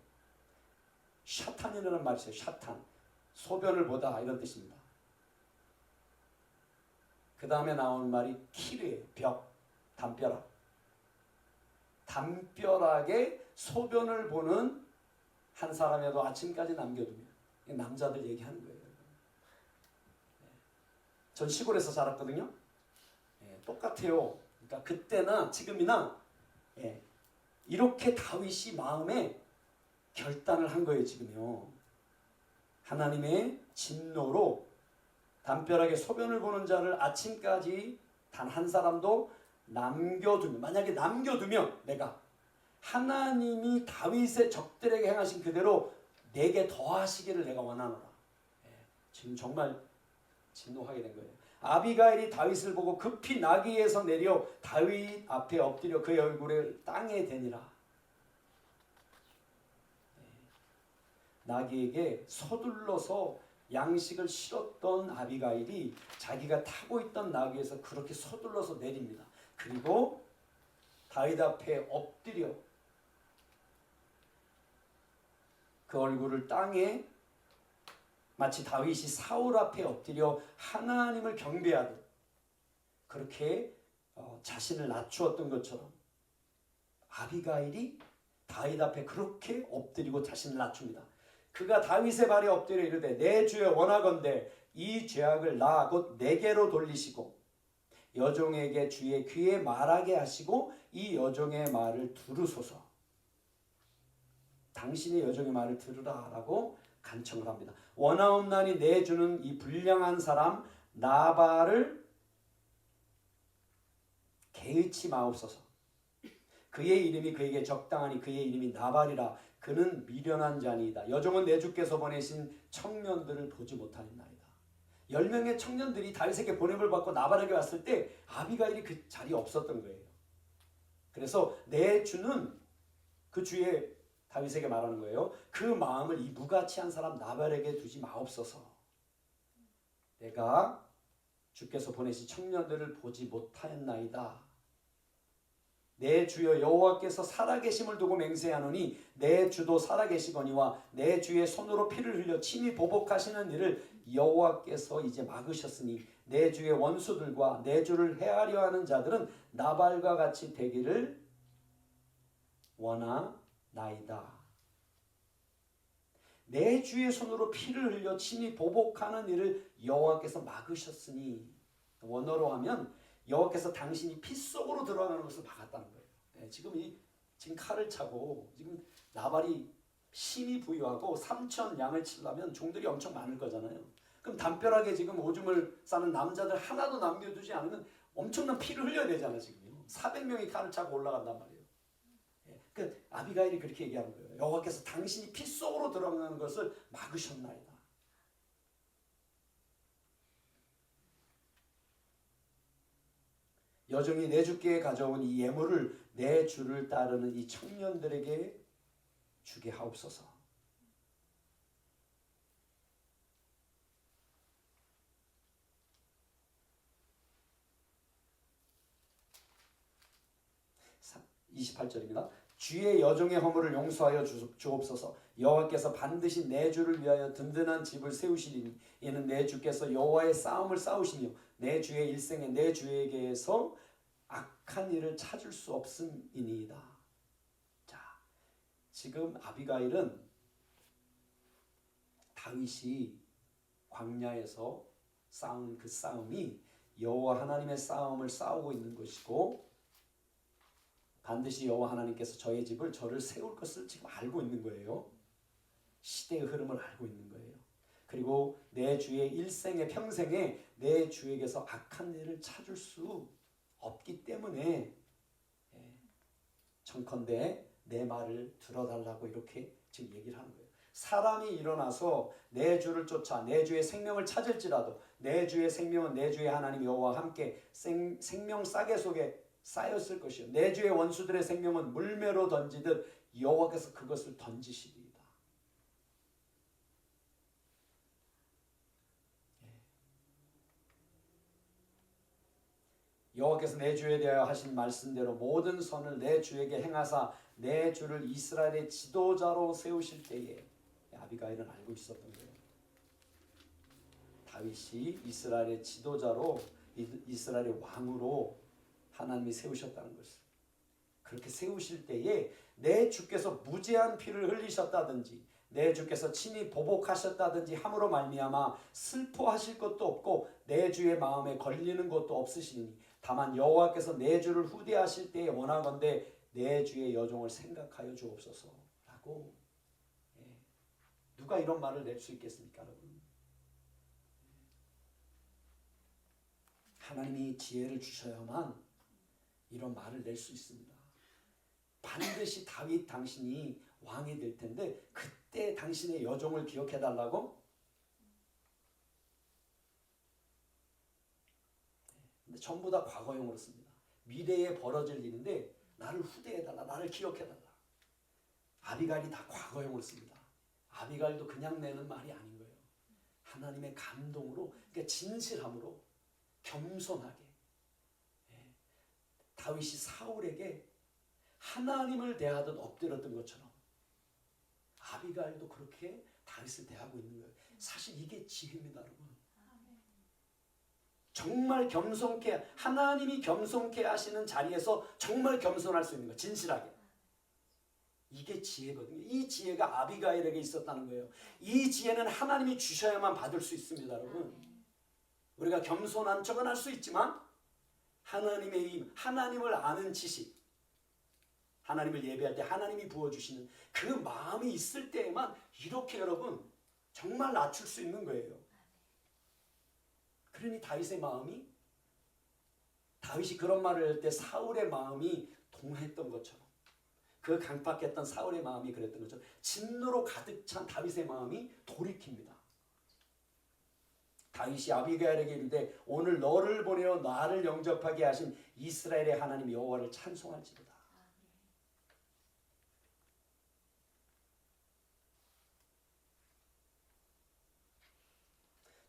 S1: 샤탄이라는 말이 있어요. 샤탄. 소변을 보다 이런 뜻입니다. 그 다음에 나오는 말이 키르예요. 벽, 담벼락. 담벼락에 소변을 보는 한 사람이라도 아침까지 남겨두면 남자들 얘기하는 거예요. 전 시골에서 자랐거든요. 똑같아요. 그러니까 그때나 지금이나 이렇게 다윗이 마음에 결단을 한 거예요. 지금요. 하나님의 진노로 담벼락에 소변을 보는 자를 아침까지 단 한 사람도 남겨두면, 만약에 남겨두면 내가 하나님이 다윗의 적들에게 행하신 그대로 내게 더하시기를 내가 원하노라. 지금 정말 진노하게 된 거예요. 아비가일이 다윗을 보고 급히 나귀에서 내려 다윗 앞에 엎드려 그의 얼굴을 땅에 대니라. 나귀에게 서둘러서 양식을 실었던 아비가일이 자기가 타고 있던 나귀에서 그렇게 서둘러서 내립니다. 그리고 다윗 앞에 엎드려 그 얼굴을 땅에 마치 다윗이 사울 앞에 엎드려 하나님을 경배하듯 그렇게 자신을 낮추었던 것처럼 아비가일이 다윗 앞에 그렇게 엎드리고 자신을 낮춥니다. 그가 다윗의 발에 엎드려 이르되 내 주여 원하건대 이 죄악을 나 곧 내게로 돌리시고 여종에게 주의 귀에 말하게 하시고 이 여종의 말을 들으소서. 당신의 여종의 말을 들으라라고 간청을 합니다. 원하옵나니 내 주는 이 불량한 사람 나발을 개의치 마옵소서. 그의 이름이 그에게 적당하니 그의 이름이 나발이라. 그는 미련한 자니이다. 여종은 내 주께서 보내신 청년들을 보지 못하였나이다. 10명의 청년들이 다윗에게 보냄을 받고 나발에게 왔을 때 아비가일이 그 자리에 없었던 거예요. 그래서 내 주는 그 주의 다윗에게 말하는 거예요. 그 마음을 이 무가치한 사람 나발에게 두지 마옵소서. 내가 주께서 보내신 청년들을 보지 못하였나이다 내 주여 여호와께서 살아계심을 두고 맹세하노니 내 주도 살아계시거니와 내 주의 손으로 피를 흘려 친히 보복하시는 일을 여호와께서 이제 막으셨으니 내 주의 원수들과 내 주를 해하려 하는 자들은 나발과 같이 되기를 원하나이다. 내 주의 손으로 피를 흘려 친히 보복하는 일을 여호와께서 막으셨으니, 원어로 하면 여호와께서 당신이 피 속으로 들어가는 것을 막았다는 거예요. 네, 지금 칼을 차고 지금 나발이 심히 부유하고 3천 양을 치려면 종들이 엄청 많을 거잖아요. 그럼 담벼락에 지금 오줌을 싸는 남자들 하나도 남겨두지 않으면 엄청난 피를 흘려야 되잖아요. 지금요. 400명이 칼을 차고 올라간단 말이에요. 그 아비가일이 그렇게 얘기하는 거예요. 여호와께서 당신이 피 속으로 들어가는 것을 막으셨나이다. 여종이 내 주께 가져온 이 예물을 내 주를 따르는 이 청년들에게 주게 하옵소서. 사 28절입니다. 주의 여종의 허물을 용서하여 주옵소서. 여호와께서 반드시 내 주를 위하여 든든한 집을 세우시리니 이는 내 주께서 여호와의 싸움을 싸우시며 내 주의 일생에 내 주에게서 악한 일을 찾을 수 없음이니이다. 자, 지금 아비가일은 다윗이 광야에서 싸운 그 싸움이 여호와 하나님의 싸움을 싸우고 있는 것이고, 반드시 여호와 하나님께서 저의 집을 저를 세울 것을 지금 알고 있는 거예요. 시대의 흐름을 알고 있는 거예요. 그리고 내 주의 일생의 평생에 내 주에게서 악한 일을 찾을 수 없기 때문에 청컨대 내 말을 들어달라고 이렇게 지금 얘기를 하는 거예요. 사람이 일어나서 내 주를 쫓아 내 주의 생명을 찾을지라도 내 주의 생명은 내 주의 하나님 여호와와 함께 생명 싸개 속에 쌓였을 것이요 내 주의 원수들의 생명은 물매로 던지듯 여호와께서 그것을 던지시리이다. 여호와께서 내 주에 대하여 하신 말씀대로 모든 선을 내 주에게 행하사 내 주를 이스라엘의 지도자로 세우실 때에, 아비가일은 알고 있었던 거예요. 다윗이 이스라엘의 지도자로, 이스라엘의 왕으로 하나님이 세우셨다는 것을. 그렇게 세우실 때에 내 주께서 무제한 피를 흘리셨다든지 내 주께서 친히 보복하셨다든지 함으로 말미암아 슬퍼하실 것도 없고 내 주의 마음에 걸리는 것도 없으시니 다만 여호와께서 내 주를 후대하실 때에 원하건대 내 주의 여종을 생각하여 주옵소서라고. 누가 이런 말을 낼 수 있겠습니까, 여러분? 하나님이 지혜를 주셔야만 이런 말을 낼 수 있습니다. 반드시 다윗 당신이 왕이 될 텐데 그때 당신의 여종을 기억해 달라고? 근데 전부 다 과거형으로 씁니다. 미래에 벌어질 일인데 나를 후대해 달라, 나를 기억해 달라. 아비가일이 다 과거형으로 씁니다. 아비가일도 그냥 내는 말이 아닌 거예요. 하나님의 감동으로, 그러니까 진실함으로, 겸손하게. 다윗이 사울에게 하나님을 대하듯 엎드렸던 것처럼 아비가일도 그렇게 다윗을 대하고 있는 거예요. 사실 이게 지혜입니다, 여러분. 정말 겸손케, 하나님이 겸손케 하시는 자리에서 정말 겸손할 수 있는 거, 진실하게. 이게 지혜거든요. 이 지혜가 아비가일에게 있었다는 거예요. 이 지혜는 하나님이 주셔야만 받을 수 있습니다, 여러분. 우리가 겸손한 척은 할 수 있지만 하나님의 힘, 하나님을 아는 지식, 하나님을 예배할 때 하나님이 부어주시는 그 마음이 있을 때에만 이렇게 여러분 정말 낮출 수 있는 거예요. 그러니 다윗의 마음이, 다윗이 그런 말을 할 때 사울의 마음이 동했던 것처럼, 그 강팍했던 사울의 마음이 그랬던 것처럼 진노로 가득 찬 다윗의 마음이 돌이킵니다. 다윗이 아비가일에게 이르되 오늘 너를 보내어 나를 영접하게 하신 이스라엘의 하나님 여호와를 찬송할지로다.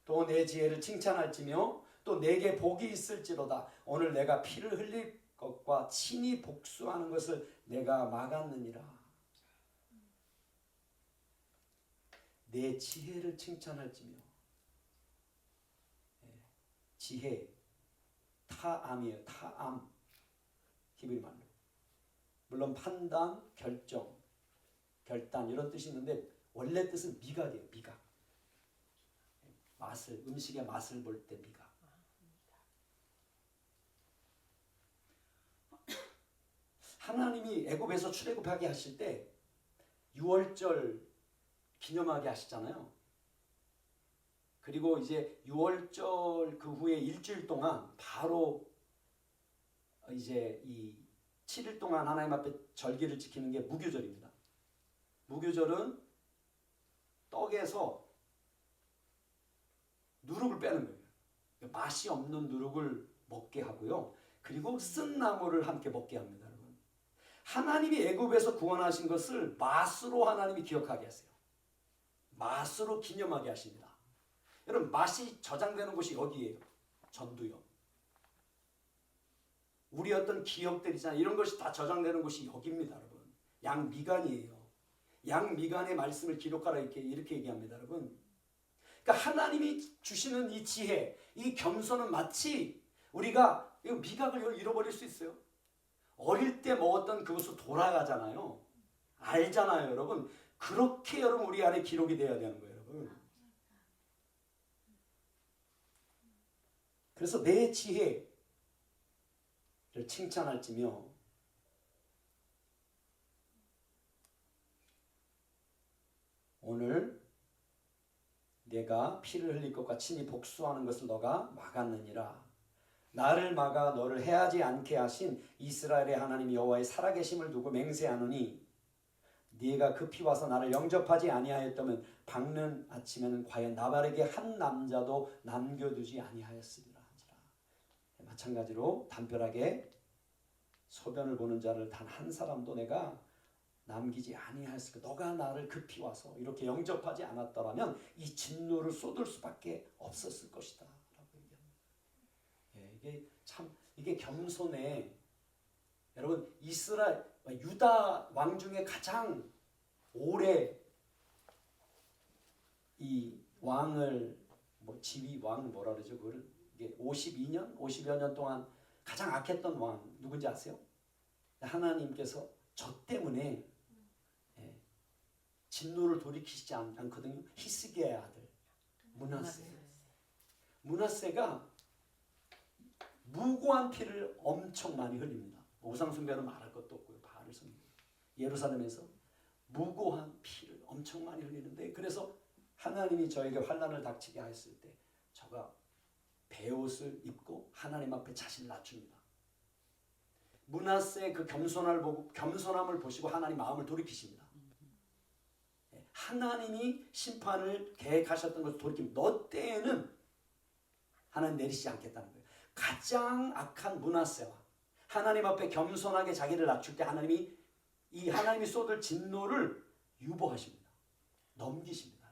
S1: 또 내 지혜를 칭찬할지며 또 내게 복이 있을지로다. 오늘 내가 피를 흘릴 것과 친히 복수하는 것을 내가 막았느니라. 내 지혜를 칭찬할지며. 지혜, 타암이에요. 타암, 히브리 말로. 물론 판단, 결정, 결단 이런 뜻이 있는데 원래 뜻은 미각이에요. 미각. 맛을, 음식의 맛을 볼 때 미각. 하나님이 애굽에서 출애굽하게 하실 때 6월절 기념하게 하시잖아요. 그리고 이제 6월절 그 후에 일주일 동안 바로 이제 이 7일 동안 하나님 앞에 절기를 지키는 게 무교절입니다. 무교절은 떡에서 누룩을 빼는 거예요. 맛이 없는 누룩을 먹게 하고요. 그리고 쓴 나물을 함께 먹게 합니다. 여러분. 하나님이 애굽에서 구원하신 것을 맛으로 하나님이 기억하게 하세요. 맛으로 기념하게 하십니다. 여러분 맛이 저장되는 곳이 여기예요. 전두엽. 우리 어떤 기억들이잖아요. 이런 것이 다 저장되는 곳이 여기입니다. 여러분. 양미간이에요. 양미간의 말씀을 기록하라 이렇게 얘기합니다. 여러분. 그러니까 하나님이 주시는 이 지혜, 이 겸손은 마치 우리가 이 미각을 잃어버릴 수 있어요. 어릴 때 먹었던 그것으로 돌아가잖아요. 알잖아요. 여러분. 그렇게 여러분 우리 안에 기록이 돼야 되는 거예요. 여러분. 그래서 내 지혜를 칭찬할지며 오늘 내가 피를 흘릴 것과 친히 복수하는 것을 너가 막았느니라. 나를 막아 너를 해하지 않게 하신 이스라엘의 하나님 여호와의 살아계심을 두고 맹세하노니 네가 급히 와서 나를 영접하지 아니하였다면 밝는 아침에는 과연 나발에게 한 남자도 남겨두지 아니하였으리라 하니라. 마찬가지로 담벼락에 소변을 보는 자를 단 한 사람도 내가 남기지 아니하였으니까 너가 나를 급히 와서 이렇게 영접하지 않았더라면 이 진노를 쏟을 수밖에 없었을 것이다 라고 얘기합니다. 이게 참 이게 겸손해. 여러분 이스라엘 유다 왕 중에 가장 오래 이 왕을 지휘 왕 뭐라 그러죠? 그걸 이게 52년 50여 년 동안 가장 악했던 왕 누군지 아세요? 하나님께서 저 때문에 진노를 돌이키시지 않거든요. 히스기야의 아들 므낫세. 므낫세가 무고한 피를 엄청 많이 흘립니다. 우상숭배는 말할 것도 없고요. 바알을 섬기고 예루살렘에서 무고한 피를 엄청 많이 흘리는데 그래서 하나님이 저에게 환난을 닥치게 하였을 때 저가 베옷을 입고 하나님 앞에 자신을 낮춥니다. 므낫세의 그 겸손함을 보시고 하나님 마음을 돌이키십니다. 하나님이 심판을 계획하셨던 것을 돌이킵니다. 너 때에는 하나님 내리시지 않겠다는 거예요. 가장 악한 므낫세와 하나님 앞에 겸손하게 자기를 낮출 때 하나님이 쏟을 진노를 유보하십니다. 넘기십니다.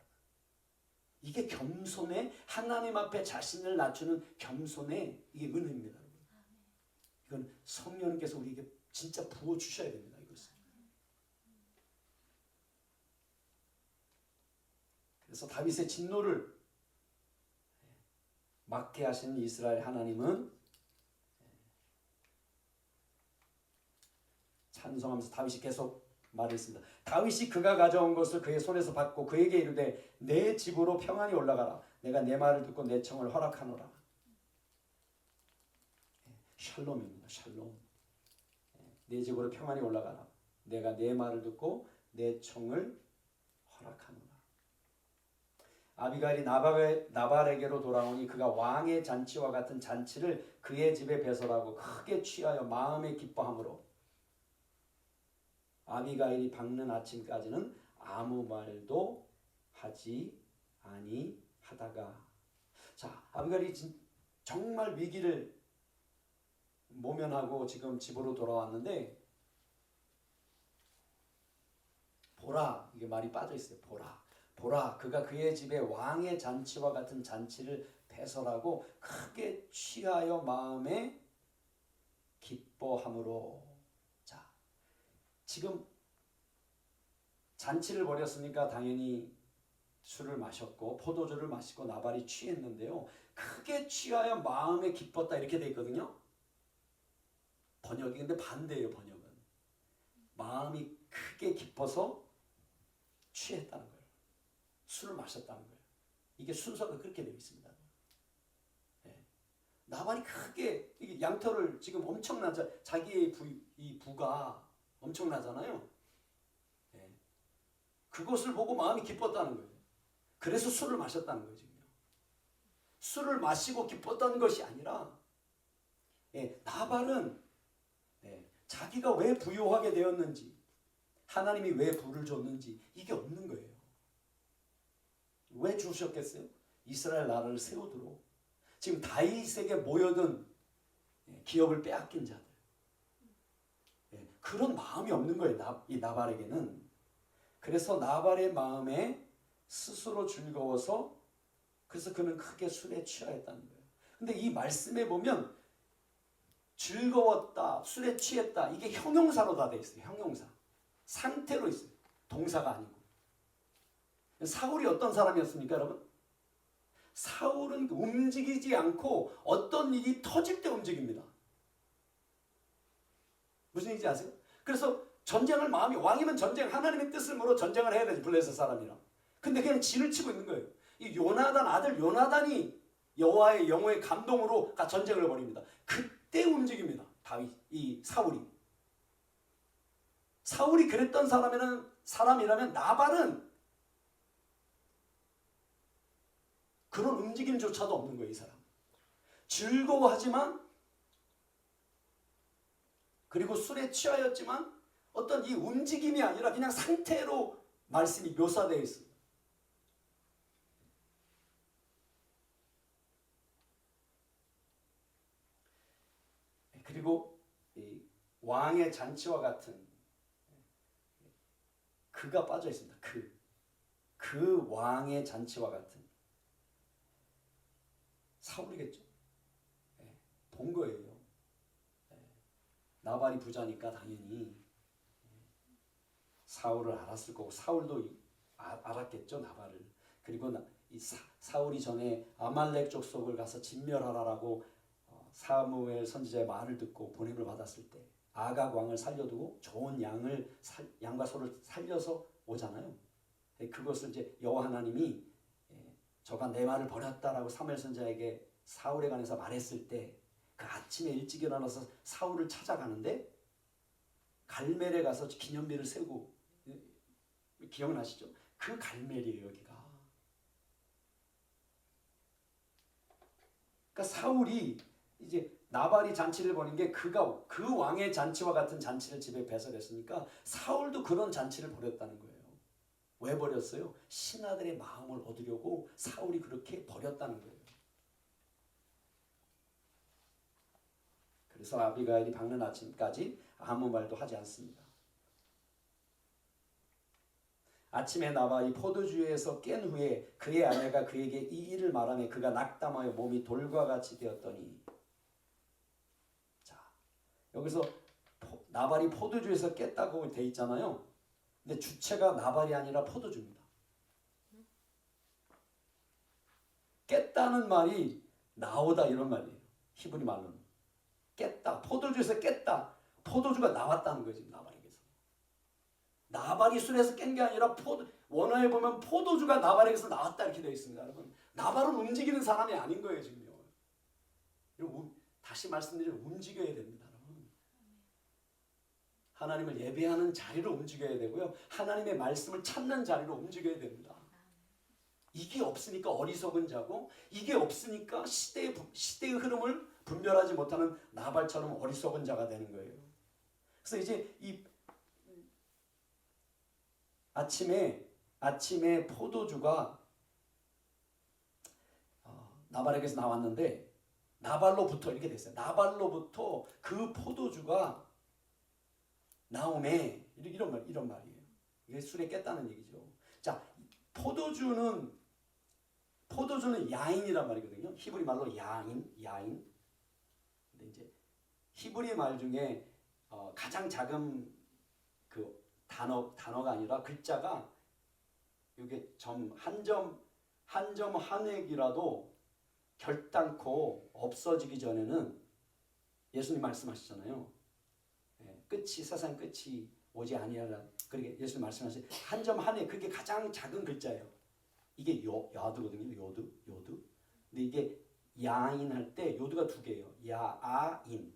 S1: 이게 겸손의 하나님 앞에 자신을 낮추는 겸손의 이게 은혜입니다. 이건 성령님께서 우리에게 진짜 부어 주셔야 됩니다. 이것을. 그래서 다윗의 진노를 막게 하시는 이스라엘 하나님은 찬송하면서 다윗이 계속 말했습니다. 다윗이 그가 가져온 것을 그의 손에서 받고 그에게 이르되 내 집으로 평안히 올라가라. 내가 내 말을 듣고 내 청을 허락하노라. 샬롬입니다. 샬롬. 내 집으로 평안히 올라가라. 내가 내 말을 듣고 내 청을 허락하노라. 아비가일이 나발에게로 돌아오니 그가 왕의 잔치와 같은 잔치를 그의 집에 배설하고 크게 취하여 마음에 기뻐함으로 아비가일이 밝는 아침까지는 아무 말도 하지 아니하다가 자 아비가일이 정말 위기를 모면하고 지금 집으로 돌아왔는데 보라 이게 말이 빠져 있어요. 보라 그가 그의 집에 왕의 잔치와 같은 잔치를 배설하고 크게 취하여 마음에 기뻐함으로. 자, 지금 잔치를 벌였으니까 당연히 술을 마셨고 포도주를 마시고 나발이 취했는데요. 크게 취하여 마음에 기뻤다 이렇게 돼 있거든요. 번역이 근데 반대예요. 번역은 마음이 크게 기뻐서 취했다는 거예요. 술을 마셨다는 거예요. 이게 순서가 그렇게 되어 있습니다. 네. 나발이 크게 이게 양털을 지금 엄청나죠. 자기의 이 부가 엄청나잖아요. 네. 그것을 보고 마음이 기뻤다는 거예요. 그래서 술을 마셨다는 거죠. 술을 마시고 기뻤다는 것이 아니라 나발은 자기가 왜 부유하게 되었는지, 하나님이 왜 부를 줬는지 이게 없는 거예요. 왜 주셨겠어요? 이스라엘 나라를 세우도록. 지금 다윗에게 모여든 기업을 빼앗긴 자들, 그런 마음이 없는 거예요. 이 나발에게는. 그래서 나발의 마음에 스스로 즐거워서, 그래서 그는 크게 술에 취하였다는 거예요. 근데 이 말씀에 보면 즐거웠다, 술에 취했다, 이게 형용사로 다 돼 있어요. 형용사. 상태로 있어요. 동사가 아니고. 사울이 어떤 사람이었습니까, 여러분? 사울은 움직이지 않고 어떤 일이 터질 때 움직입니다. 무슨 얘기인지 아세요? 그래서 전쟁을 마음이, 왕이면 전쟁, 하나님의 뜻을 물어 전쟁을 해야 되지, 블레셋 사람이랑. 근데 그냥 진을 치고 있는 거예요. 이 요나단 아들 요나단이 여호와의 영혼의 감동으로 전쟁을 벌입니다. 그때 움직입니다. 이 사울이 그랬던 사람이라면 나발은 그런 움직임조차도 없는 거예요. 이 사람 즐거워하지만, 그리고 술에 취하였지만 어떤 이 움직임이 아니라 그냥 상태로 말씀이 묘사되어 있습니다. 그리고 이 왕의 잔치와 같은, 그가 빠져 있습니다. 그 왕의 잔치와 같은. 사울이겠죠. 본 거예요. 나발이 부자니까 당연히 사울을 알았을 거고, 사울도 알았겠죠, 나발을. 그리고 사울이 전에 아말렉 족속을 가서 진멸하라라고 사무엘 선지자의 말을 듣고 보냄을 받았을 때 아각 왕을 살려두고 좋은 양과 소를 살려서 오잖아요. 그것을 이제 여호와 하나님이 저가 내 말을 버렸다라고 사무엘 선지자에게 사울에 관해서 말했을 때, 그 아침에 일찍 일어나서 사울을 찾아가는데 갈멜에 가서 기념비를 세우고, 기억나시죠? 그 갈멜이에요, 여기가. 그러니까 사울이 이제 나발이 잔치를 벌인 게 그가 그 왕의 잔치와 같은 잔치를 집에 배설했으니까 사울도 그런 잔치를 벌였다는 거예요. 왜 벌였어요? 신하들의 마음을 얻으려고 사울이 그렇게 벌였다는 거예요. 그래서 아비가일이 밝는 아침까지 아무 말도 하지 않습니다. 아침에 나발이 포도주에서 깬 후에 그의 아내가 그에게 이 일을 말하며 그가 낙담하여 몸이 돌과 같이 되었더니. 자, 여기서 나발이 포도주에서 깼다고 돼 있잖아요. 근데 주체가 나발이 아니라 포도주입니다. 깼다는 말이 나오다 이런 말이에요. 히브리 말로는. 깼다. 포도주에서 깼다. 포도주가 나왔다는 거예요. 지금 나발에게서. 나발이 술에서 깬 게 아니라 원어에 보면 포도주가 나발에게서 나왔다 이렇게 되어 있습니다. 여러분, 나발은 움직이는 사람이 아닌 거예요. 지금요. 다시 말씀드리면 움직여야 됩니다. 여러분. 하나님을 예배하는 자리로 움직여야 되고요. 하나님의 말씀을 찾는 자리로 움직여야 됩니다. 이게 없으니까 어리석은 자고, 이게 없으니까 시대의 흐름을 분별하지 못하는 나발처럼 어리석은 자가 되는 거예요. 그래서 이제 이 아침에 포도주가 나발에게서 나왔는데, 나발로부터 이렇게 됐어요. 나발로부터 그 포도주가 나오매, 이런 말이에요. 이게 술에 깼다는 얘기죠. 자, 포도주는 야인이란 말이거든요. 히브리 말로 야인. 근데 이제 히브리 말 중에 가장 작은 그 단어가 아니라 글자가 이게 한 점 한 획이라도 결단코 없어지기 전에는 예수님 말씀하시잖아요. 세상 끝이 오지 아니하라. 그렇게 예수님 말씀하시 한 점 한 획, 그게 가장 작은 글자예요. 이게 야드거든요. 요드. 근데 이게 야인 할 때 요드가 두 개예요. 야아인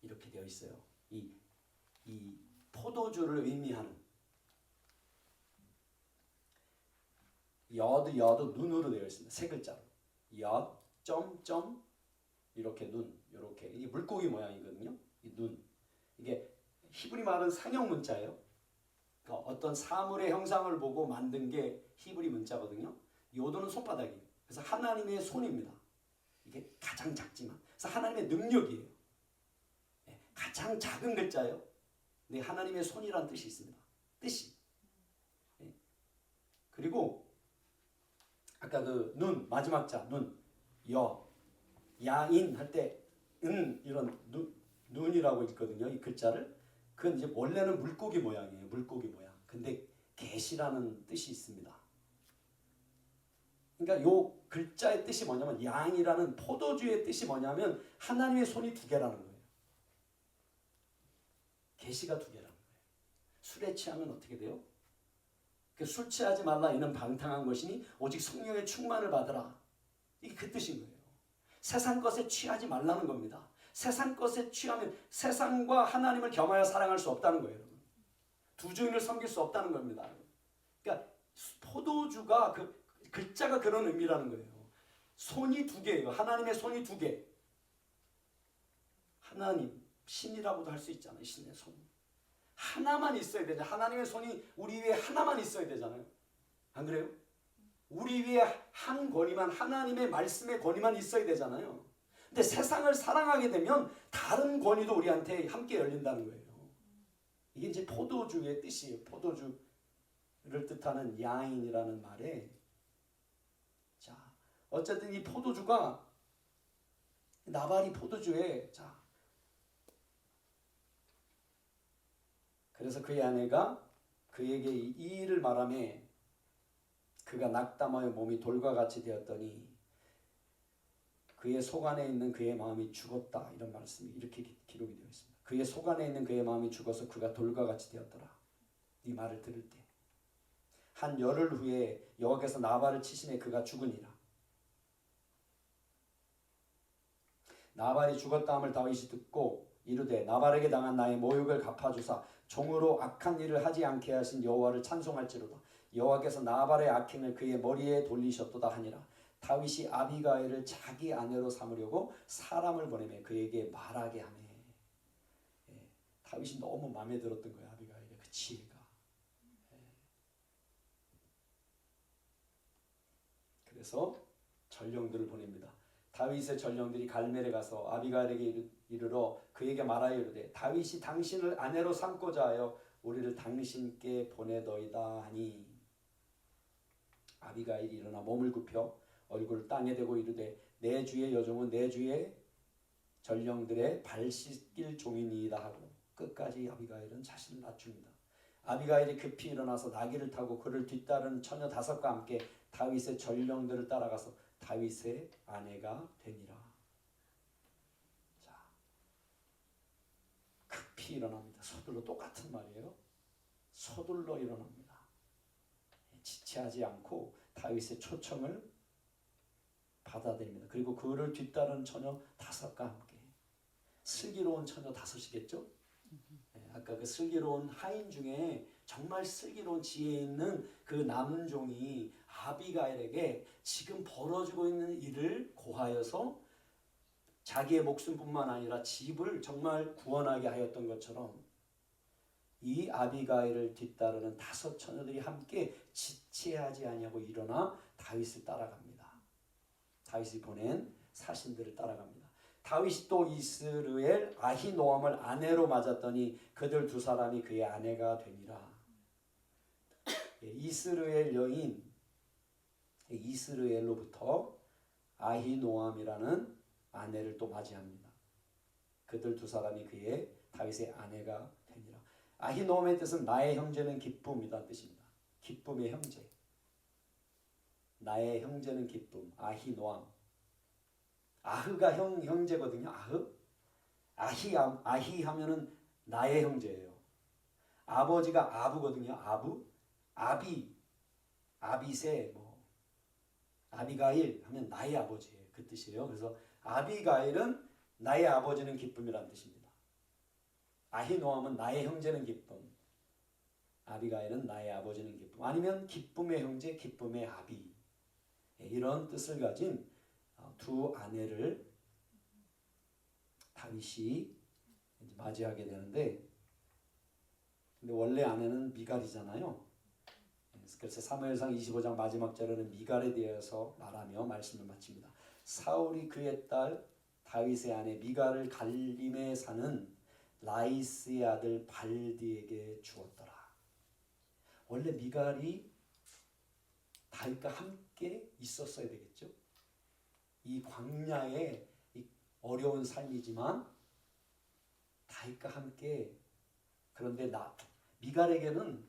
S1: 이렇게 되어 있어요. 이 포도주를 의미하는 여드 눈으로 되어 있습니다. 세 글자로 점점 이렇게 이렇게 이게 물고기 모양이거든요. 이 눈 이게 히브리 말은 상형 문자예요. 그러니까 어떤 사물의 형상을 보고 만든 게 히브리 문자거든요. 요도는 손바닥이에요. 그래서 하나님의 손입니다. 이게 가장 작지만 그래서 하나님의 능력이에요. 가장 작은 글자예요. 근데 하나님의 손이라는 뜻이 있습니다. 뜻이. 그리고 아까 그 눈 마지막 자 눈 야인 할 때 이런 눈이라고 있거든요. 이 글자를 그건 이제 원래는 물고기 모양이에요. 물고기 모양. 근데 계시라는 뜻이 있습니다. 그러니까 요 글자의 뜻이 뭐냐면 양이라는 포도주의 뜻이 뭐냐면 하나님의 손이 두 개라는 거예요. 계시가 두 개라는 거예요. 술에 취하면 어떻게 돼요? 술 취하지 말라 이는 방탕한 것이니 오직 성령의 충만을 받으라. 이게 그 뜻인 거예요. 세상 것에 취하지 말라는 겁니다. 세상 것에 취하면 세상과 하나님을 겸하여 사랑할 수 없다는 거예요. 여러분. 두 주인을 섬길 수 없다는 겁니다. 그러니까 포도주가 그 글자가 그런 의미라는 거예요. 손이 두 개예요. 하나님의 손이 두 개. 하나님, 신이라고도 할 수 있잖아요. 신의 손. 하나만 있어야 되잖아요. 하나님의 손이 우리 위에 하나만 있어야 되잖아요. 안 그래요? 우리 위에 한 권위만, 하나님의 말씀의 권위만 있어야 되잖아요. 근데 세상을 사랑하게 되면 다른 권위도 우리한테 함께 열린다는 거예요. 이게 이제 포도주의 뜻이에요. 포도주를 뜻하는 야인이라는 말에 자, 어쨌든 이 포도주가 나발이 포도주에 그래서 그의 아내가 그에게 이 일을 말하며 그가 낙담하여 몸이 돌과 같이 되었더니 그의 속 안에 있는 그의 마음이 죽었다. 이런 말씀이 이렇게 기록이 되어 있습니다. 그의 속 안에 있는 그의 마음이 죽어서 그가 돌과 같이 되었더라. 이 말을 들을 때 한 열흘 후에 여호와께서 나발을 치심에 그가 죽으니라. 나발이 죽었다 함을 다윗이 듣고 이르되 나발에게 당한 나의 모욕을 갚아주사 종으로 악한 일을 하지 않게 하신 여호와를 찬송할지로다. 여호와께서 나발의 악행을 그의 머리에 돌리셨도다 하니라. 다윗이 아비가일을 자기 아내로 삼으려고 사람을 보내매 그에게 말하게 하매. 다윗이 너무 마음에 들었던 거예요. 아비가일의 그 지혜가. 그래서 전령들을 보냅니다. 다윗의 전령들이 갈멜에 가서 아비가일에게 이르러 그에게 말하여 이르되 다윗이 당신을 아내로 삼고자 하여 우리를 당신께 보내더이다 하니 아비가일이 일어나 몸을 굽혀 얼굴을 땅에 대고 이르되 내 주의 여종은 내 주의 전령들의 발 씻길 종이니이다 하고 끝까지 아비가일은 자신을 낮춥니다. 아비가일이 급히 일어나서 나귀를 타고 그를 뒤따르는 처녀 5과 함께 다윗의 전령들을 따라가서 다윗의 아내가 되니라. 자, 급히 일어납니다. 서둘러 똑같은 말이에요. 서둘러 일어납니다. 지체하지 않고 다윗의 초청을 받아들입니다. 그리고 그를 뒤따르는 처녀 5과 함께 슬기로운 처녀 5이겠죠? 아까 그 슬기로운 하인 중에 정말 슬기로운 지혜 있는 그 남종이 아비가일에게 지금 벌어지고 있는 일을 고하여서 자기의 목숨뿐만 아니라 집을 정말 구원하게 하였던 것처럼 이 아비가일을 뒤따르는 5 처녀들이 함께 지체하지 아니하고 일어나 다윗을 따라갑니다. 다윗이 보낸 사신들을 따라갑니다. 다윗이 또 이스르엘 아히노암을 아내로 맞았더니 그들 2 사람이 그의 아내가 되니라. 이스르엘 여인 이스르엘로부터 아히노암이라는 아내를 또 맞이합니다. 그들 두 사람이 그의 다윗의 아내가 되니라. 아히노암의 뜻은 나의 형제는 기쁨이다 뜻입니다. 기쁨의 형제. 나의 형제는 기쁨. 아히노암. 아흐가 형제거든요. 아히 하면은 나의 형제예요. 아버지가 아부거든요. 아빗의 아비가일 하면 나의 아버지예요. 그 뜻이에요. 그래서 아비가일은 나의 아버지는 기쁨이라는 뜻입니다. 아히노암은 나의 형제는 기쁨. 아비가일은 나의 아버지는 기쁨. 아니면 기쁨의 형제, 기쁨의 아비. 이런 뜻을 가진 두 아내를 다윗이 맞이하게 되는데, 근데 원래 아내는 미갈이잖아요. 그래서 사무엘상 25장 마지막 절에는 미갈에 대해서 말하며 말씀을 마칩니다. 사울이 그의 딸 다윗의 아내 미갈을 갈림에 사는 라이스의 아들 발디에게 주었더라. 원래 미갈이 다윗과 함께 있었어야 되겠죠. 이 광야의 이 어려운 삶이지만 다윗과 함께, 그런데 미갈에게는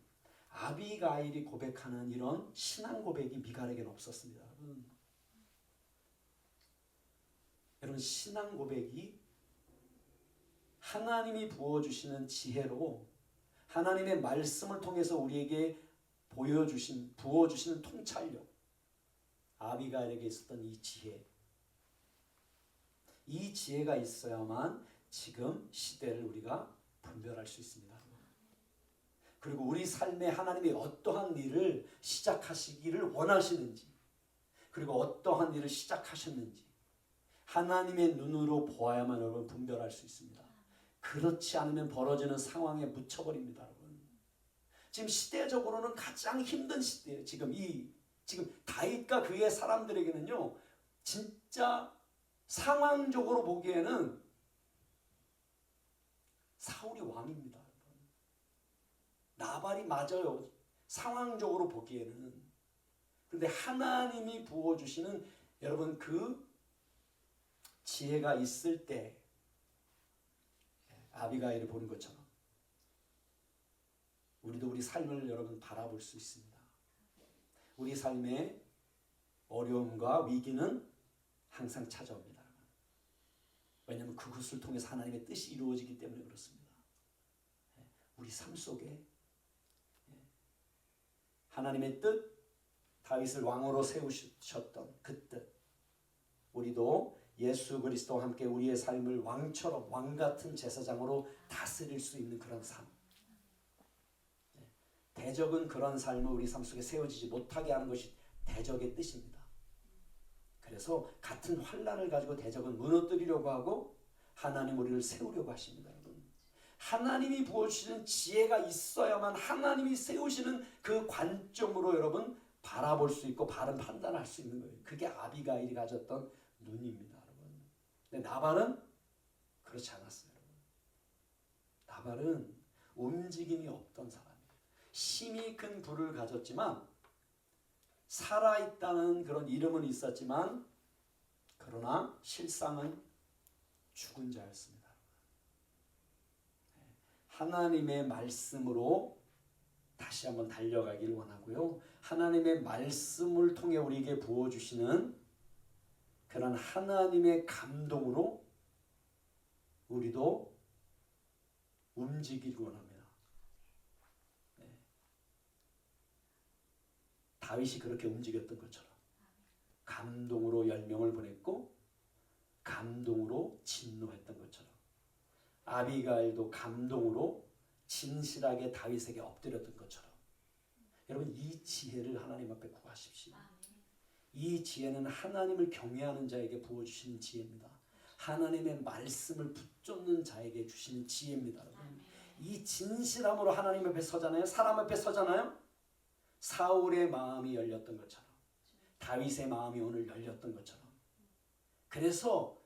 S1: 아비가일이 고백하는 이런 신앙 고백이 미갈에게는 없었습니다. 여러분 신앙 고백이 하나님이 부어주시는 지혜로 하나님의 말씀을 통해서 우리에게 부어주시는 통찰력, 아비가일에게 있었던 이 지혜, 이 지혜가 있어야만 지금 시대를 우리가 분별할 수 있습니다. 그리고 우리 삶에 하나님이 어떠한 일을 시작하시기를 원하시는지, 그리고 어떠한 일을 시작하셨는지 하나님의 눈으로 보아야만 여러분 분별할 수 있습니다. 그렇지 않으면 벌어지는 상황에 묻혀버립니다. 여러분. 지금 시대적으로는 가장 힘든 시대예요. 지금 다윗과 그의 사람들에게는요, 진짜 상황적으로 보기에는 사울이 왕입니다. 나발이 맞아요. 상황적으로 보기에는. 그런데 하나님이 부어주시는 여러분 그 지혜가 있을 때 아비가일을 보는 것처럼 우리도 우리 삶을 여러분 바라볼 수 있습니다. 우리 삶의 어려움과 위기는 항상 찾아옵니다. 왜냐하면 그것을 통해서 하나님의 뜻이 이루어지기 때문에 그렇습니다. 우리 삶 속에 하나님의 뜻, 다윗을 왕으로 세우셨던 그 뜻, 우리도 예수 그리스도와 함께 우리의 삶을 왕처럼, 왕같은 제사장으로 다스릴 수 있는 그런 삶. 대적은 그런 삶을 우리 삶 속에 세워지지 못하게 하는 것이 대적의 뜻입니다. 그래서 같은 환난을 가지고 대적은 무너뜨리려고 하고 하나님 우리를 세우려고 하십니다. 여러분. 하나님이 부어주시는 지혜가 있어야만 하나님이 세우시는 그 관점으로 여러분 바라볼 수 있고 바른 판단할 수 있는 거예요. 그게 아비가일이 가졌던 눈입니다. 여러분. 근데 나발은 그렇지 않았어요. 여러분. 나발은 움직임이 없던 사람이에요. 힘이 큰 불을 가졌지만 살아있다는 그런 이름은 있었지만 그러나 실상은 죽은 자였습니다. 하나님의 말씀으로 다시 한번 달려가길 원하고요. 하나님의 말씀을 통해 우리에게 부어주시는 그런 하나님의 감동으로 우리도 움직이길 원합니다. 다윗이 그렇게 움직였던 것처럼 감동으로 열명을 보냈고 감동으로 진노했던 것처럼 아비가일도 감동으로 진실하게 다윗에게 엎드렸던 것처럼 여러분 이 지혜를 하나님 앞에 구하십시오. 이 지혜는 하나님을 경외하는 자에게 부어주시는 지혜입니다. 하나님의 말씀을 붙잡는 자에게 주시는 지혜입니다. 이 진실함으로 하나님 앞에 서잖아요. 사람 앞에 서잖아요. 사울의 마음이 열렸던 것처럼 다윗의 마음이 오늘 열렸던 것처럼 그래서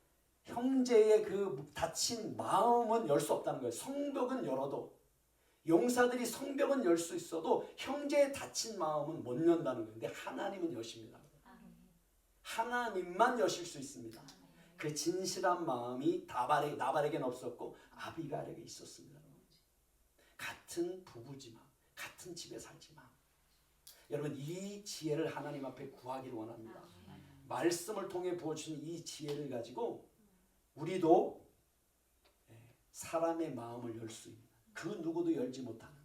S1: 형제의 그 닫힌 마음은 열 수 없다는 거예요. 성벽은 열어도 용사들이 성벽은 열 수 있어도 형제의 닫힌 마음은 못 연다는 거예요. 근데 하나님은 여십니다. 하나님만 여실 수 있습니다. 그 진실한 마음이 나발에게는 없었고 아비갈에게 있었습니다. 같은 부부지만 같은 집에 살지만 여러분 이 지혜를 하나님 앞에 구하기를 원합니다. 말씀을 통해 부어주신 이 지혜를 가지고 우리도 사람의 마음을 열 수 있는 그 누구도 열지 못하는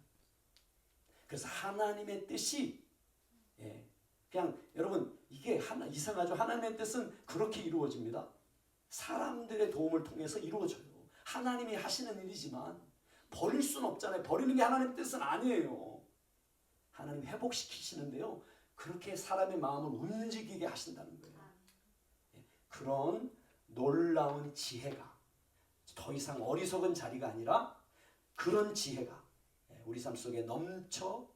S1: 그래서 하나님의 뜻이 그냥 여러분 이게 이상하죠. 하나님의 뜻은 그렇게 이루어집니다. 사람들의 도움을 통해서 이루어져요. 하나님이 하시는 일이지만 버릴 수는 없잖아요. 버리는 게 하나님의 뜻은 아니에요. 하나님 회복시키시는데요. 그렇게 사람의 마음을 움직이게 하신다는 거예요. 그런 놀라운 지혜가 더 이상 어리석은 자리가 아니라 그런 지혜가 우리 삶 속에 넘쳐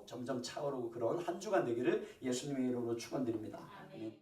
S1: 점점 차오르고 그런 한 주간 되기를 예수님의 이름으로 축원드립니다.
S2: 아멘.